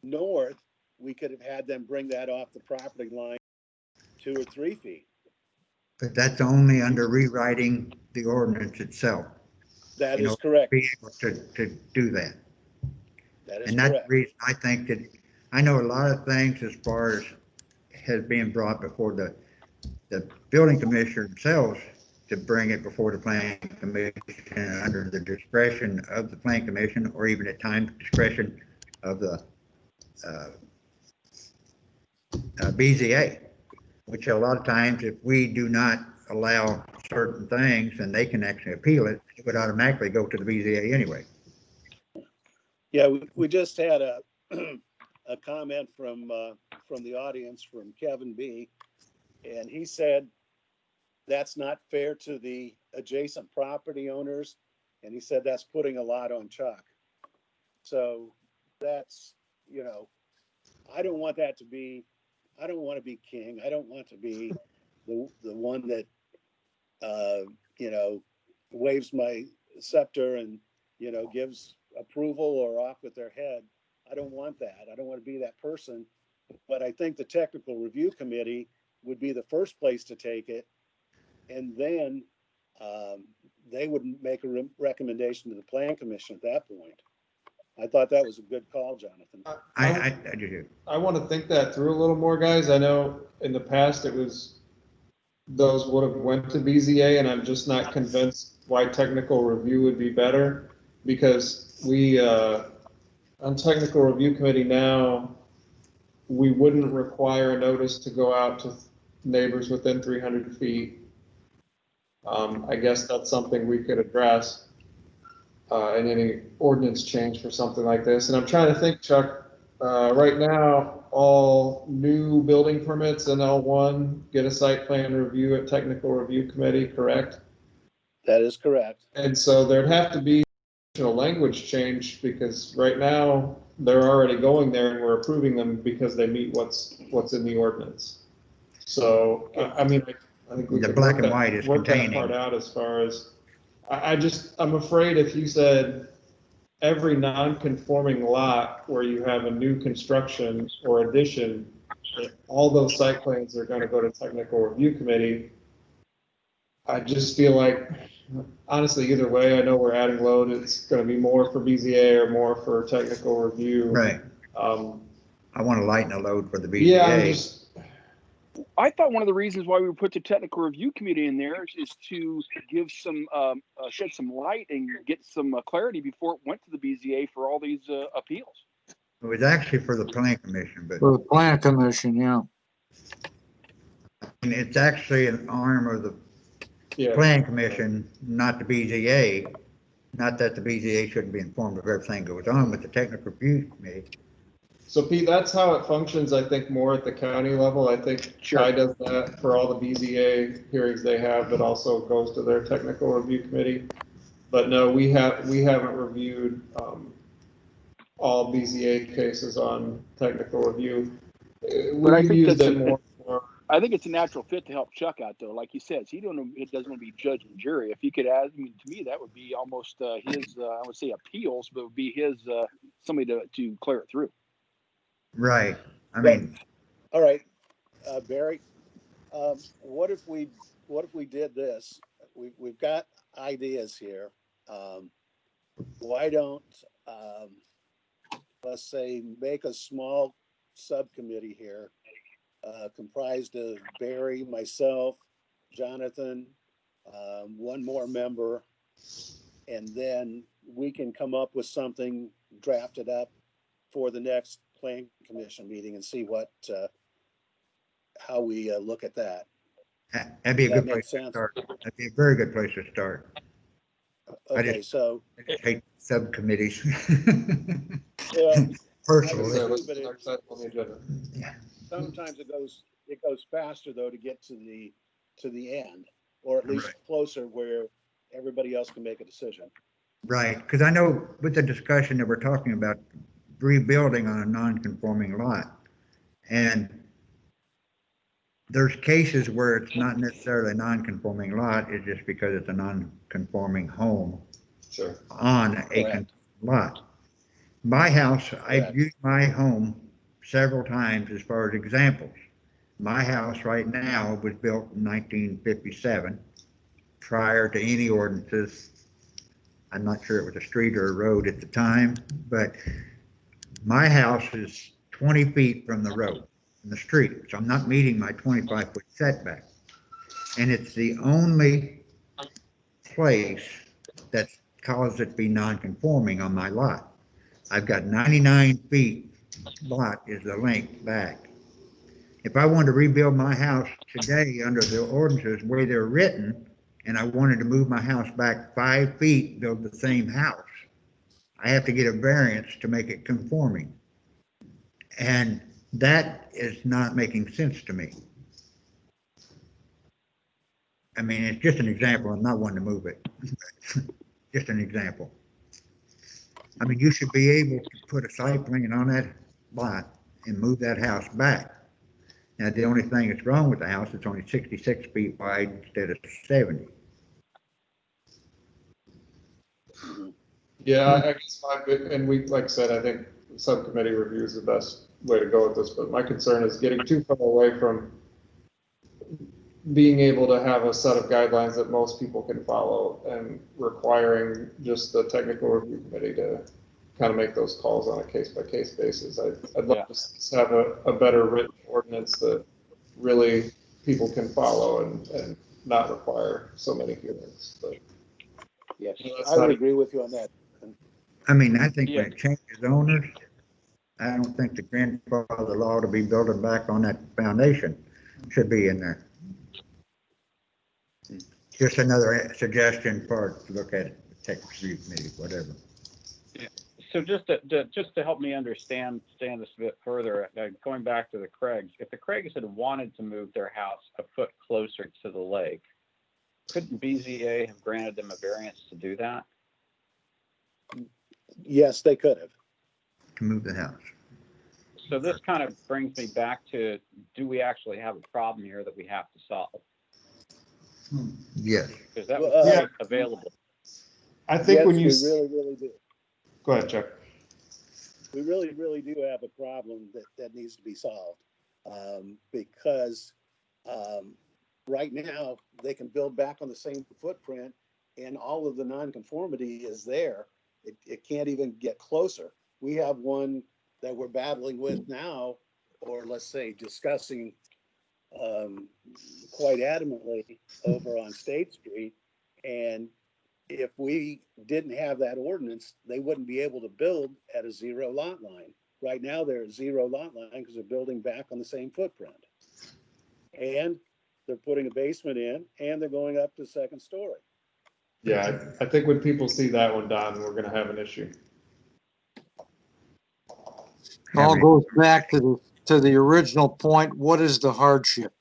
north, we could have had them bring that off the property line 2 or 3 feet. But that's only under rewriting the ordinance itself. That You is know, correct. Be able to do that. That is And that's the correct. reason I think that, I know a lot of things as far as has been brought before the building commissioner themselves to bring it before the planning commission under the discretion of the planning commission, or even at times discretion of the BZA, which a lot of times, if we do not allow certain things and they can actually appeal it, it would automatically go to the BZA anyway. Yeah, we just had a a comment from the audience from Kevin B. And he said that's not fair to the adjacent property owners. And he said that's putting a lot on Chuck. So that's, you know, I don't want that to be, I don't want to be king. I don't want to be the one that, you know, waves my scepter and, you know, gives approval or off with their head. I don't want that. I don't want to be that person. But I think the technical review committee would be the first place to take it. And then they would make a recommendation to the plan commission at that point. I thought that was a good call, Jonathan. I do. I want to think that through a little more, guys. I know in the past it was, those would have went to BZA, and I'm just not convinced why technical review would be better, because we, on technical review committee now, we wouldn't require a notice to go out to neighbors within 300 feet. I guess that's something we could address in any ordinance change for something like this. And I'm trying to think, Chuck, right now, all new building permits in L1 get a site plan review at technical review committee, correct? That is correct. And so there'd have to be a language change, because right now they're already going there and we're approving them because they meet what's in the ordinance. So, I mean, I think we The could black and white is work that containing. part out as far as, I'm afraid if you said every non-conforming lot where you have a new construction or addition, all those site plans are going to go to technical review committee. I just feel like, honestly, either way, I know we're adding load. It's going to be more for BZA or more for technical review. Right. I want to lighten the load for the BZA. Yeah, I thought one of the reasons why we put the technical review committee in there is to give some, shed some light and get some clarity before it went to the BZA for all these appeals. It was actually for the plan commission, but For the plan commission, yeah. and it's actually an arm of the plan commission, not the BZA. Not that the BZA shouldn't be informed of everything that goes on with the technical review committee. So Pete, that's how it functions, I think, more at the county level. I think Chi does that for all the BZA hearings they have, but also goes to their technical review committee. But no, we haven't reviewed all BZA cases on technical review. But I think used it more for, I think it's a natural fit to help Chuck out, though. Like he says, it doesn't want to be judge and jury. If he could add, I mean, to me, that would be almost his, I would say appeals, but it would be his, somebody to clear it through. Right. I mean, all right, Barry, what if we did this? We've got ideas here. Why don't, let's say, make a small subcommittee here, comprised of Barry, myself, Jonathan, one more member, and then we can come up with something drafted up for the next plan commission meeting and see what, how we look at that. that'd be a Does that good make place to sense? start. That'd be a very good place to start. Okay, so, I just hate subcommittees. yeah, Personally. So agree, but next item on the agenda. sometimes it goes faster though to get to the end, or at least Right. closer where everybody else can make a decision. Right, because I know with the discussion that we're talking about rebuilding on a non-conforming lot, and there's cases where it's not necessarily a non-conforming lot, it's just because it's a non-conforming home Sure. on a Correct. conforming lot. My house, I've Correct. used my home several times as far as examples. My house right now was built in 1957, prior to any ordinances. I'm not sure it was a street or a road at the time, but my house is 20 feet from the road, from the street, so I'm not meeting my 25-foot setback. And it's the only place that's caused it to be non-conforming on my lot. I've got 99 feet, lot is the length back. If I wanted to rebuild my house today under the ordinances the way they're written, and I wanted to move my house back 5 feet, build the same house, I have to get a variance to make it conforming. And that is not making sense to me. I mean, it's just an example. I'm not one to move it. Just an example. I mean, you should be able to put a site plan on that lot and move that house back. Now, the only thing that's wrong with the house, it's only 66 feet wide instead of 70. Yeah, I guess and we, like I said, I think subcommittee review is the best way to go with this, but my concern is getting too far away from being able to have a set of guidelines that most people can follow and requiring just the technical review committee to kind of make those calls on a case-by-case basis. I'd love to have a better written ordinance that really people can follow and not require so many hearings. But Yes, that's I would not- agree with you on that. I mean, I think Yeah. when it changes owners, I don't think the grandfather law to be building back on that foundation should be in there. Just another suggestion for to look at it, tech review committee, whatever. So just to help me understand this a bit further, going back to the Craigs, if the Craigs had wanted to move their house a foot closer to the lake, couldn't BZA have granted them a variance to do that? Yes, they could have. To move the house. So this kind of brings me back to, do we actually have a problem here that we have to solve? Yes. Because that Well, was available. I think Yes, when you, we really, really do. go ahead, Chuck. We really, really do have a problem that needs to be solved. Because right now, they can build back on the same footprint and all of the nonconformity is there. It can't even get closer. We have one that we're battling with now, or let's say discussing quite adamantly over on State Street. And if we didn't have that ordinance, they wouldn't be able to build at a 0 lot line. Right now, they're at 0 lot line because they're building back on the same footprint. And they're putting a basement in and they're going up to the second story. Yeah, I think when people see that one, Don, we're gonna have an issue. All goes back to the original point. What is the hardship?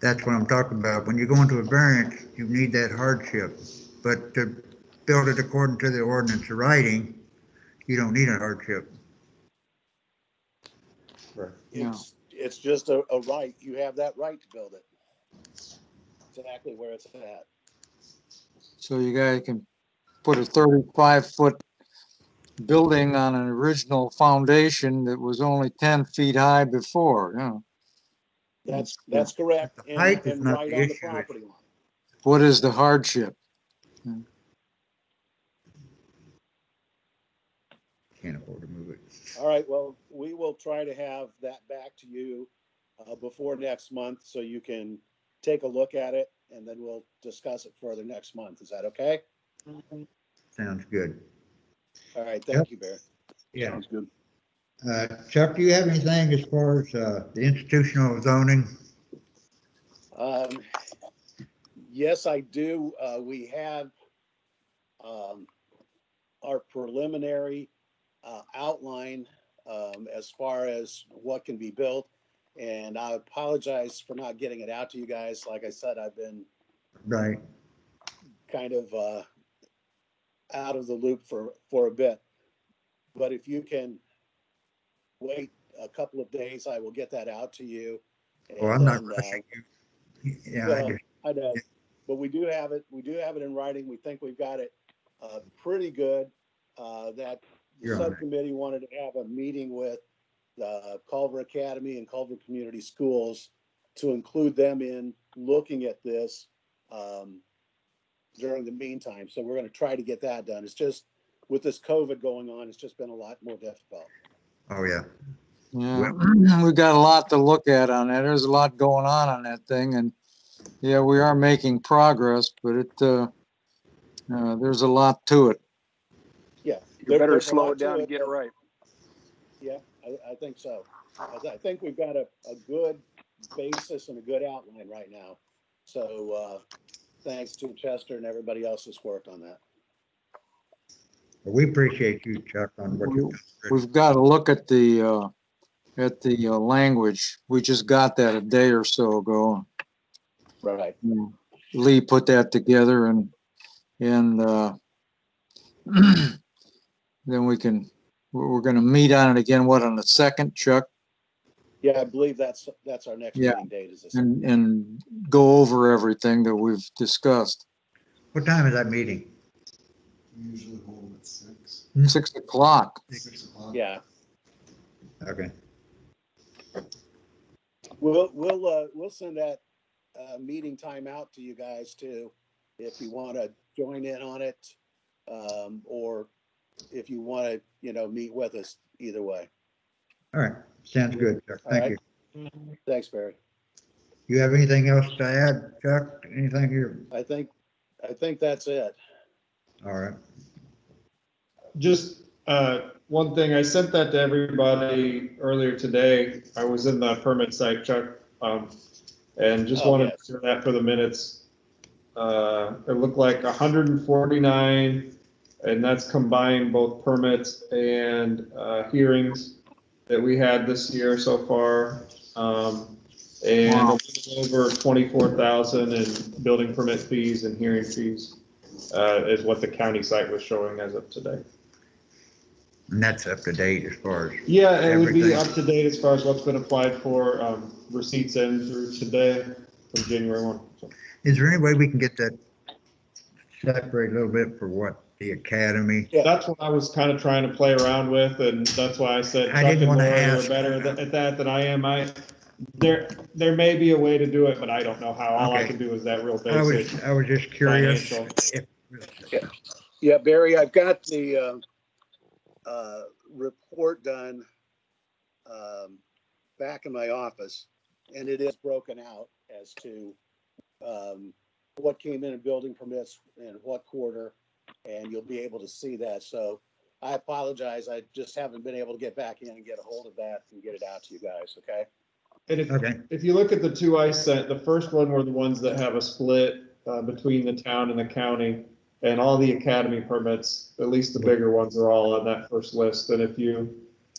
That's what I'm talking about. When you go into a variance, you need that hardship. But to build it according to the ordinance writing, you don't need a hardship. Right. It's just a right. You have that right to build it. Exactly where it's at. So you guys can put a 35-foot building on an original foundation that was only 10 feet high before, you know. That's correct. The height is And not right the on the issue. property line. What is the hardship? Can't afford to move it. All right, well, we will try to have that back to you before next month so you can take a look at it and then we'll discuss it further next month. Is that okay? Sounds good. All right, thank you, Barry. Yeah. Sounds good. Chuck, do you have anything as far as the institutional zoning? Yes, I do. We have our preliminary outline as far as what can be built. And I apologize for not getting it out to you guys. Like I said, I've been Right. kind of out of the loop for a bit. But if you can wait a couple of days, I will get that out to you. Well, I'm not rushing you. Yeah, Well, I know, but we do have it. We do have it in writing. We think we've got it pretty good. That the You're on it. subcommittee wanted to have a meeting with the Culver Academy and Culver Community Schools to include them in looking at this during the meantime. So we're going to try to get that done. It's just with this COVID going on, it's just been a lot more difficult. Oh, yeah. Yeah, we've got a lot to look at on that. There's a lot going on that thing, and yeah, we are making progress, but there's a lot to it. Yeah. You better there's a slow lot it down to and get it right. Yeah, I think so. I think we've got a good basis and a good outline right now. So thanks to Chester and everybody else that's worked on that. We appreciate you, Chuck, on what you've done. We've got to look at the language. We just got that a day or so ago. Right. Lee put that together, and then we're going to meet on it again. What, on the 2nd, Chuck? Yeah, I believe that's our next meeting date. Is this? And go over everything that we've discussed. What time is that meeting? We usually hold at 6. 6 o'clock. 6 o'clock. Yeah. Okay. We'll send that meeting time out to you guys too, if you want to join in on it, or if you want to, meet with us. Either way. All right. Sounds good, Chuck. Thank you. Thanks, Barry. You have anything else to add, Chuck? Anything here? I think that's it. All right. Just one thing, I sent that to everybody earlier today. I was in the permit site, Chuck, and just wanted to share that for the minutes. It looked like 149, and that's combined both permits and hearings that we had this year so far. And a little over 24,000 in building permit fees and hearing fees is what the county site was showing as of today. And that's up to date as far as. Yeah, it would be everything. up to date as far as what's been applied for, receipts in through today from January 1. So. Is there any way we can get that separated a little bit for what the academy? Yeah. That's what I was kind of trying to play around with, and that's why I said Chuck and Lori are better at that than I am. There may be a way to do it, but I don't know how. All I can do is that real basic. I was just curious. Yeah, Barry, I've got the report done back in my office, and it is broken out as to what came in building permits in what quarter, and you'll be able to see that. So I apologize. I just haven't been able to get back in and get a hold of that and get it out to you guys. Okay. And if you look at the two I sent, the first one were the ones that have a split between the town and the county, and all the academy permits, at least the bigger ones, are all on that first list. And if you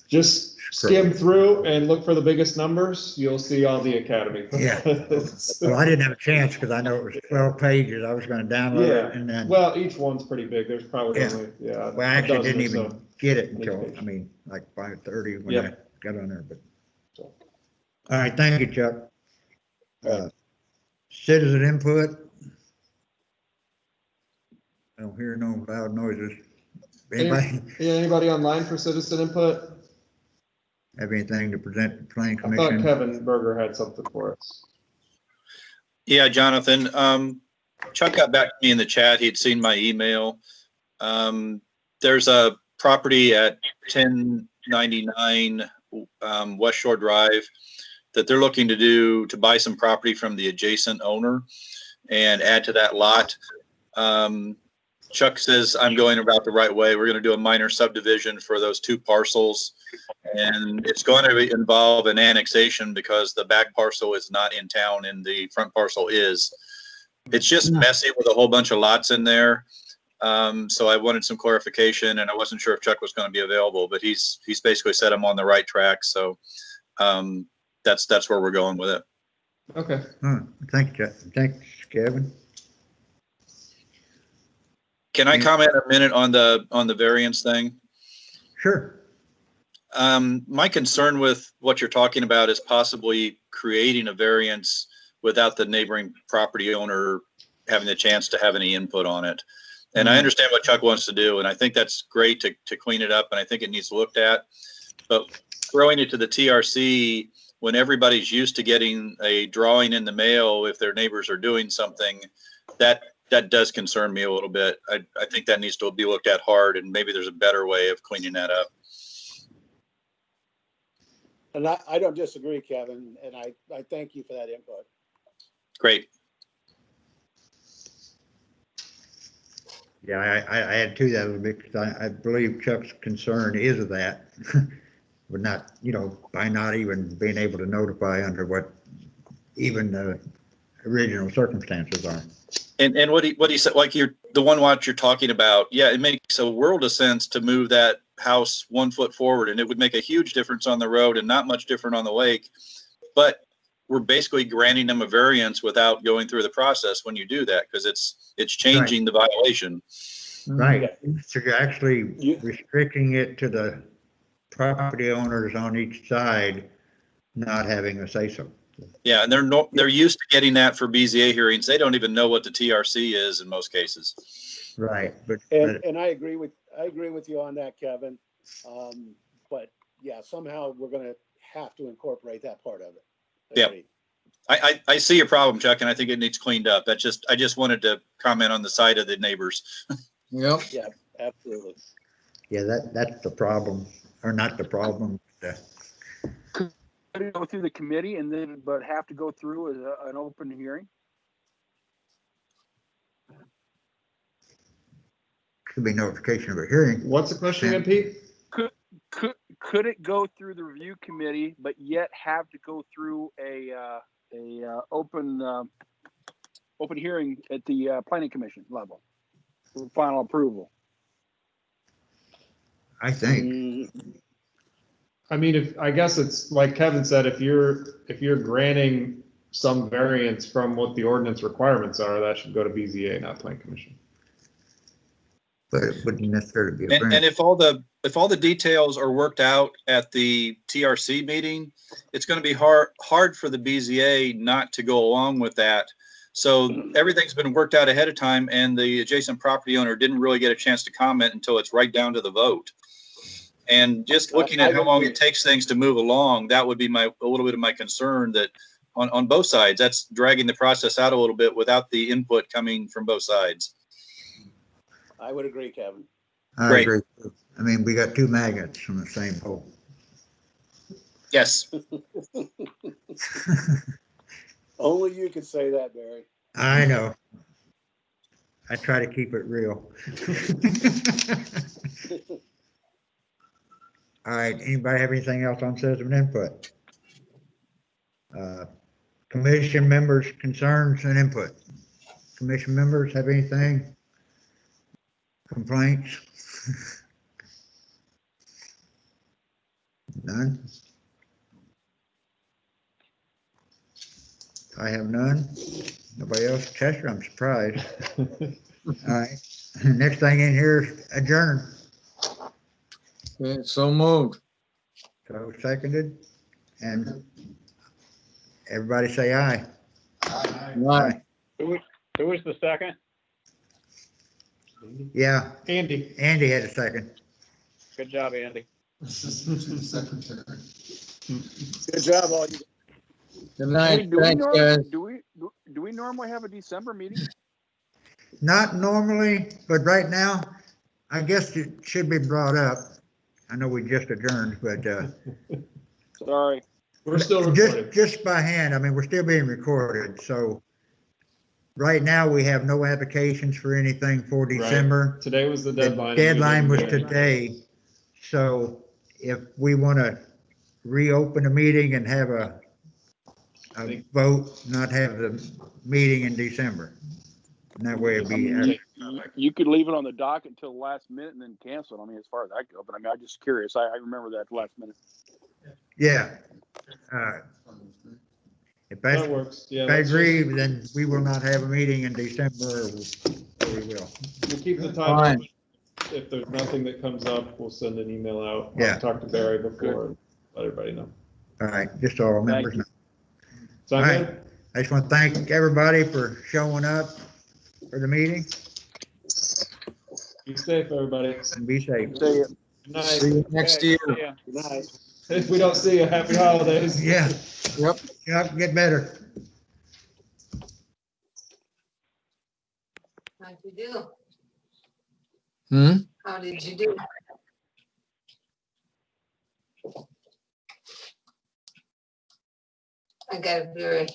just skim through and look for the biggest numbers, you'll see all the academy. Yeah. Well, I didn't have a chance because I know it was 12 pages. I was going to download it and then. Well, each one's pretty big. There's probably only, Well, I actually didn't even get it until, like 5:30 when I got on there, but. All right, thank you, Chuck. Citizen input. I don't hear no loud noises. Anybody online for citizen input? Have anything to present to the planning I commission? thought Kevin Berger had something for us. Yeah, Jonathan. Chuck got back to me in the chat. He'd seen my email. There's a property at 1099 West Shore Drive that they're looking to buy some property from the adjacent owner and add to that lot. Chuck says I'm going about the right way. We're going to do a minor subdivision for those two parcels, and it's going to involve an annexation because the back parcel is not in town and the front parcel is. It's just messy with a whole bunch of lots in there. So I wanted some clarification, and I wasn't sure if Chuck was going to be available, but he's basically said I'm on the right track. So that's where we're going with it. Okay. Thank you. Thanks, Kevin. Can I comment a minute on the variance thing? Sure. My concern with what you're talking about is possibly creating a variance without the neighboring property owner having the chance to have any input on it. And I understand what Chuck wants to do, and I think that's great to clean it up, and I think it needs looked at. But throwing it to the TRC when everybody's used to getting a drawing in the mail if their neighbors are doing something, that does concern me a little bit. I think that needs to be looked at hard, and maybe there's a better way of cleaning that up. And I don't disagree, Kevin, and I thank you for that input. Great. Yeah, I add to that a little bit because I believe Chuck's concern is of that, but not, by not even being able to notify under what even the original circumstances are. And what he said, like the one watch you're talking about, yeah, it makes a world of sense to move that house 1 foot forward, and it would make a huge difference on the road and not much different on the lake. But we're basically granting them a variance without going through the process when you do that, because it's changing the violation. Right. So you're actually restricting it to the property owners on each side not having a say-so. Yeah, and they're used to getting that for BZA hearings. They don't even know what the TRC is in most cases. Right. And I agree with you on that, Kevin. But yeah, somehow we're going to have to incorporate that part of it. Agreed. Yeah. I see your problem, Chuck, and I think it needs cleaned up. I just wanted to comment on the side of the neighbors. Yep. Yeah, absolutely. Yeah, that's the problem, or not the problem. Could it go through the committee but have to go through as an open hearing? Should be notification of a hearing. What's the question again, Pete? Could it go through the review committee, but yet have to go through a open hearing at the planning commission level for final approval? I think. I mean, I guess it's like Kevin said, if you're granting some variance from what the ordinance requirements are, that should go to BZA, not Plan Commission. But it wouldn't necessarily be a variance. And if all the details are worked out at the TRC meeting, it's going to be hard for the BZA not to go along with that. So everything's been worked out ahead of time, and the adjacent property owner didn't really get a chance to comment until it's right down to the vote. And just looking at how long it takes things to move along, that would be a little bit of my concern, that on both sides, that's dragging the process out a little bit without the input coming from both sides. I would agree, Kevin. I agree. I mean, we got two magnets from the same hole. Yes. Only you could say that, Barry. I know. I try to keep it real. All right, anybody have anything else on citizen input? Commission members' concerns and input. Commission members have anything? Complaints? None? I have none. Nobody else? Chester, I'm surprised. All right, next thing in here is adjourn. Okay, so moved. So seconded, and everybody say aye. Aye. Who was the second? Yeah, Andy. Andy had a second. Good job, Andy. Secretary. Good job, all you. Good night. Thanks, guys. Do we normally have a December meeting? Not normally, but right now, I guess it should be brought up. I know we just adjourned, but Sorry. We're still recording. just by hand. I mean, we're still being recorded. So right now we have no applications for anything for December. Right. Today was the deadline. The deadline was today. So if we want to reopen the meeting and have a vote, not have the meeting in December. And that way it'd be, You could leave it on the dock until the last minute and then cancel it. I mean, as far as I go, but I mean, I'm just curious. I remember that at the last minute. yeah. If I, That works. Yeah. if I let's agree, just- then we will not have a meeting in December, or we will. We'll keep the Fine. time. Open. If there's nothing that comes up, we'll send an email out. Yeah. I'll talk to Barry before and let everybody know. All right, just so all members know. Sound All good? right. I just want to thank everybody for showing up for the meeting. Be safe, everybody. And be safe. See ya. Good night. See you next Okay, year. see ya. Good night. If we don't see you, happy holidays. Yeah, Yep. yeah, get better. How'd you do? Hmm? How did you do? I got a very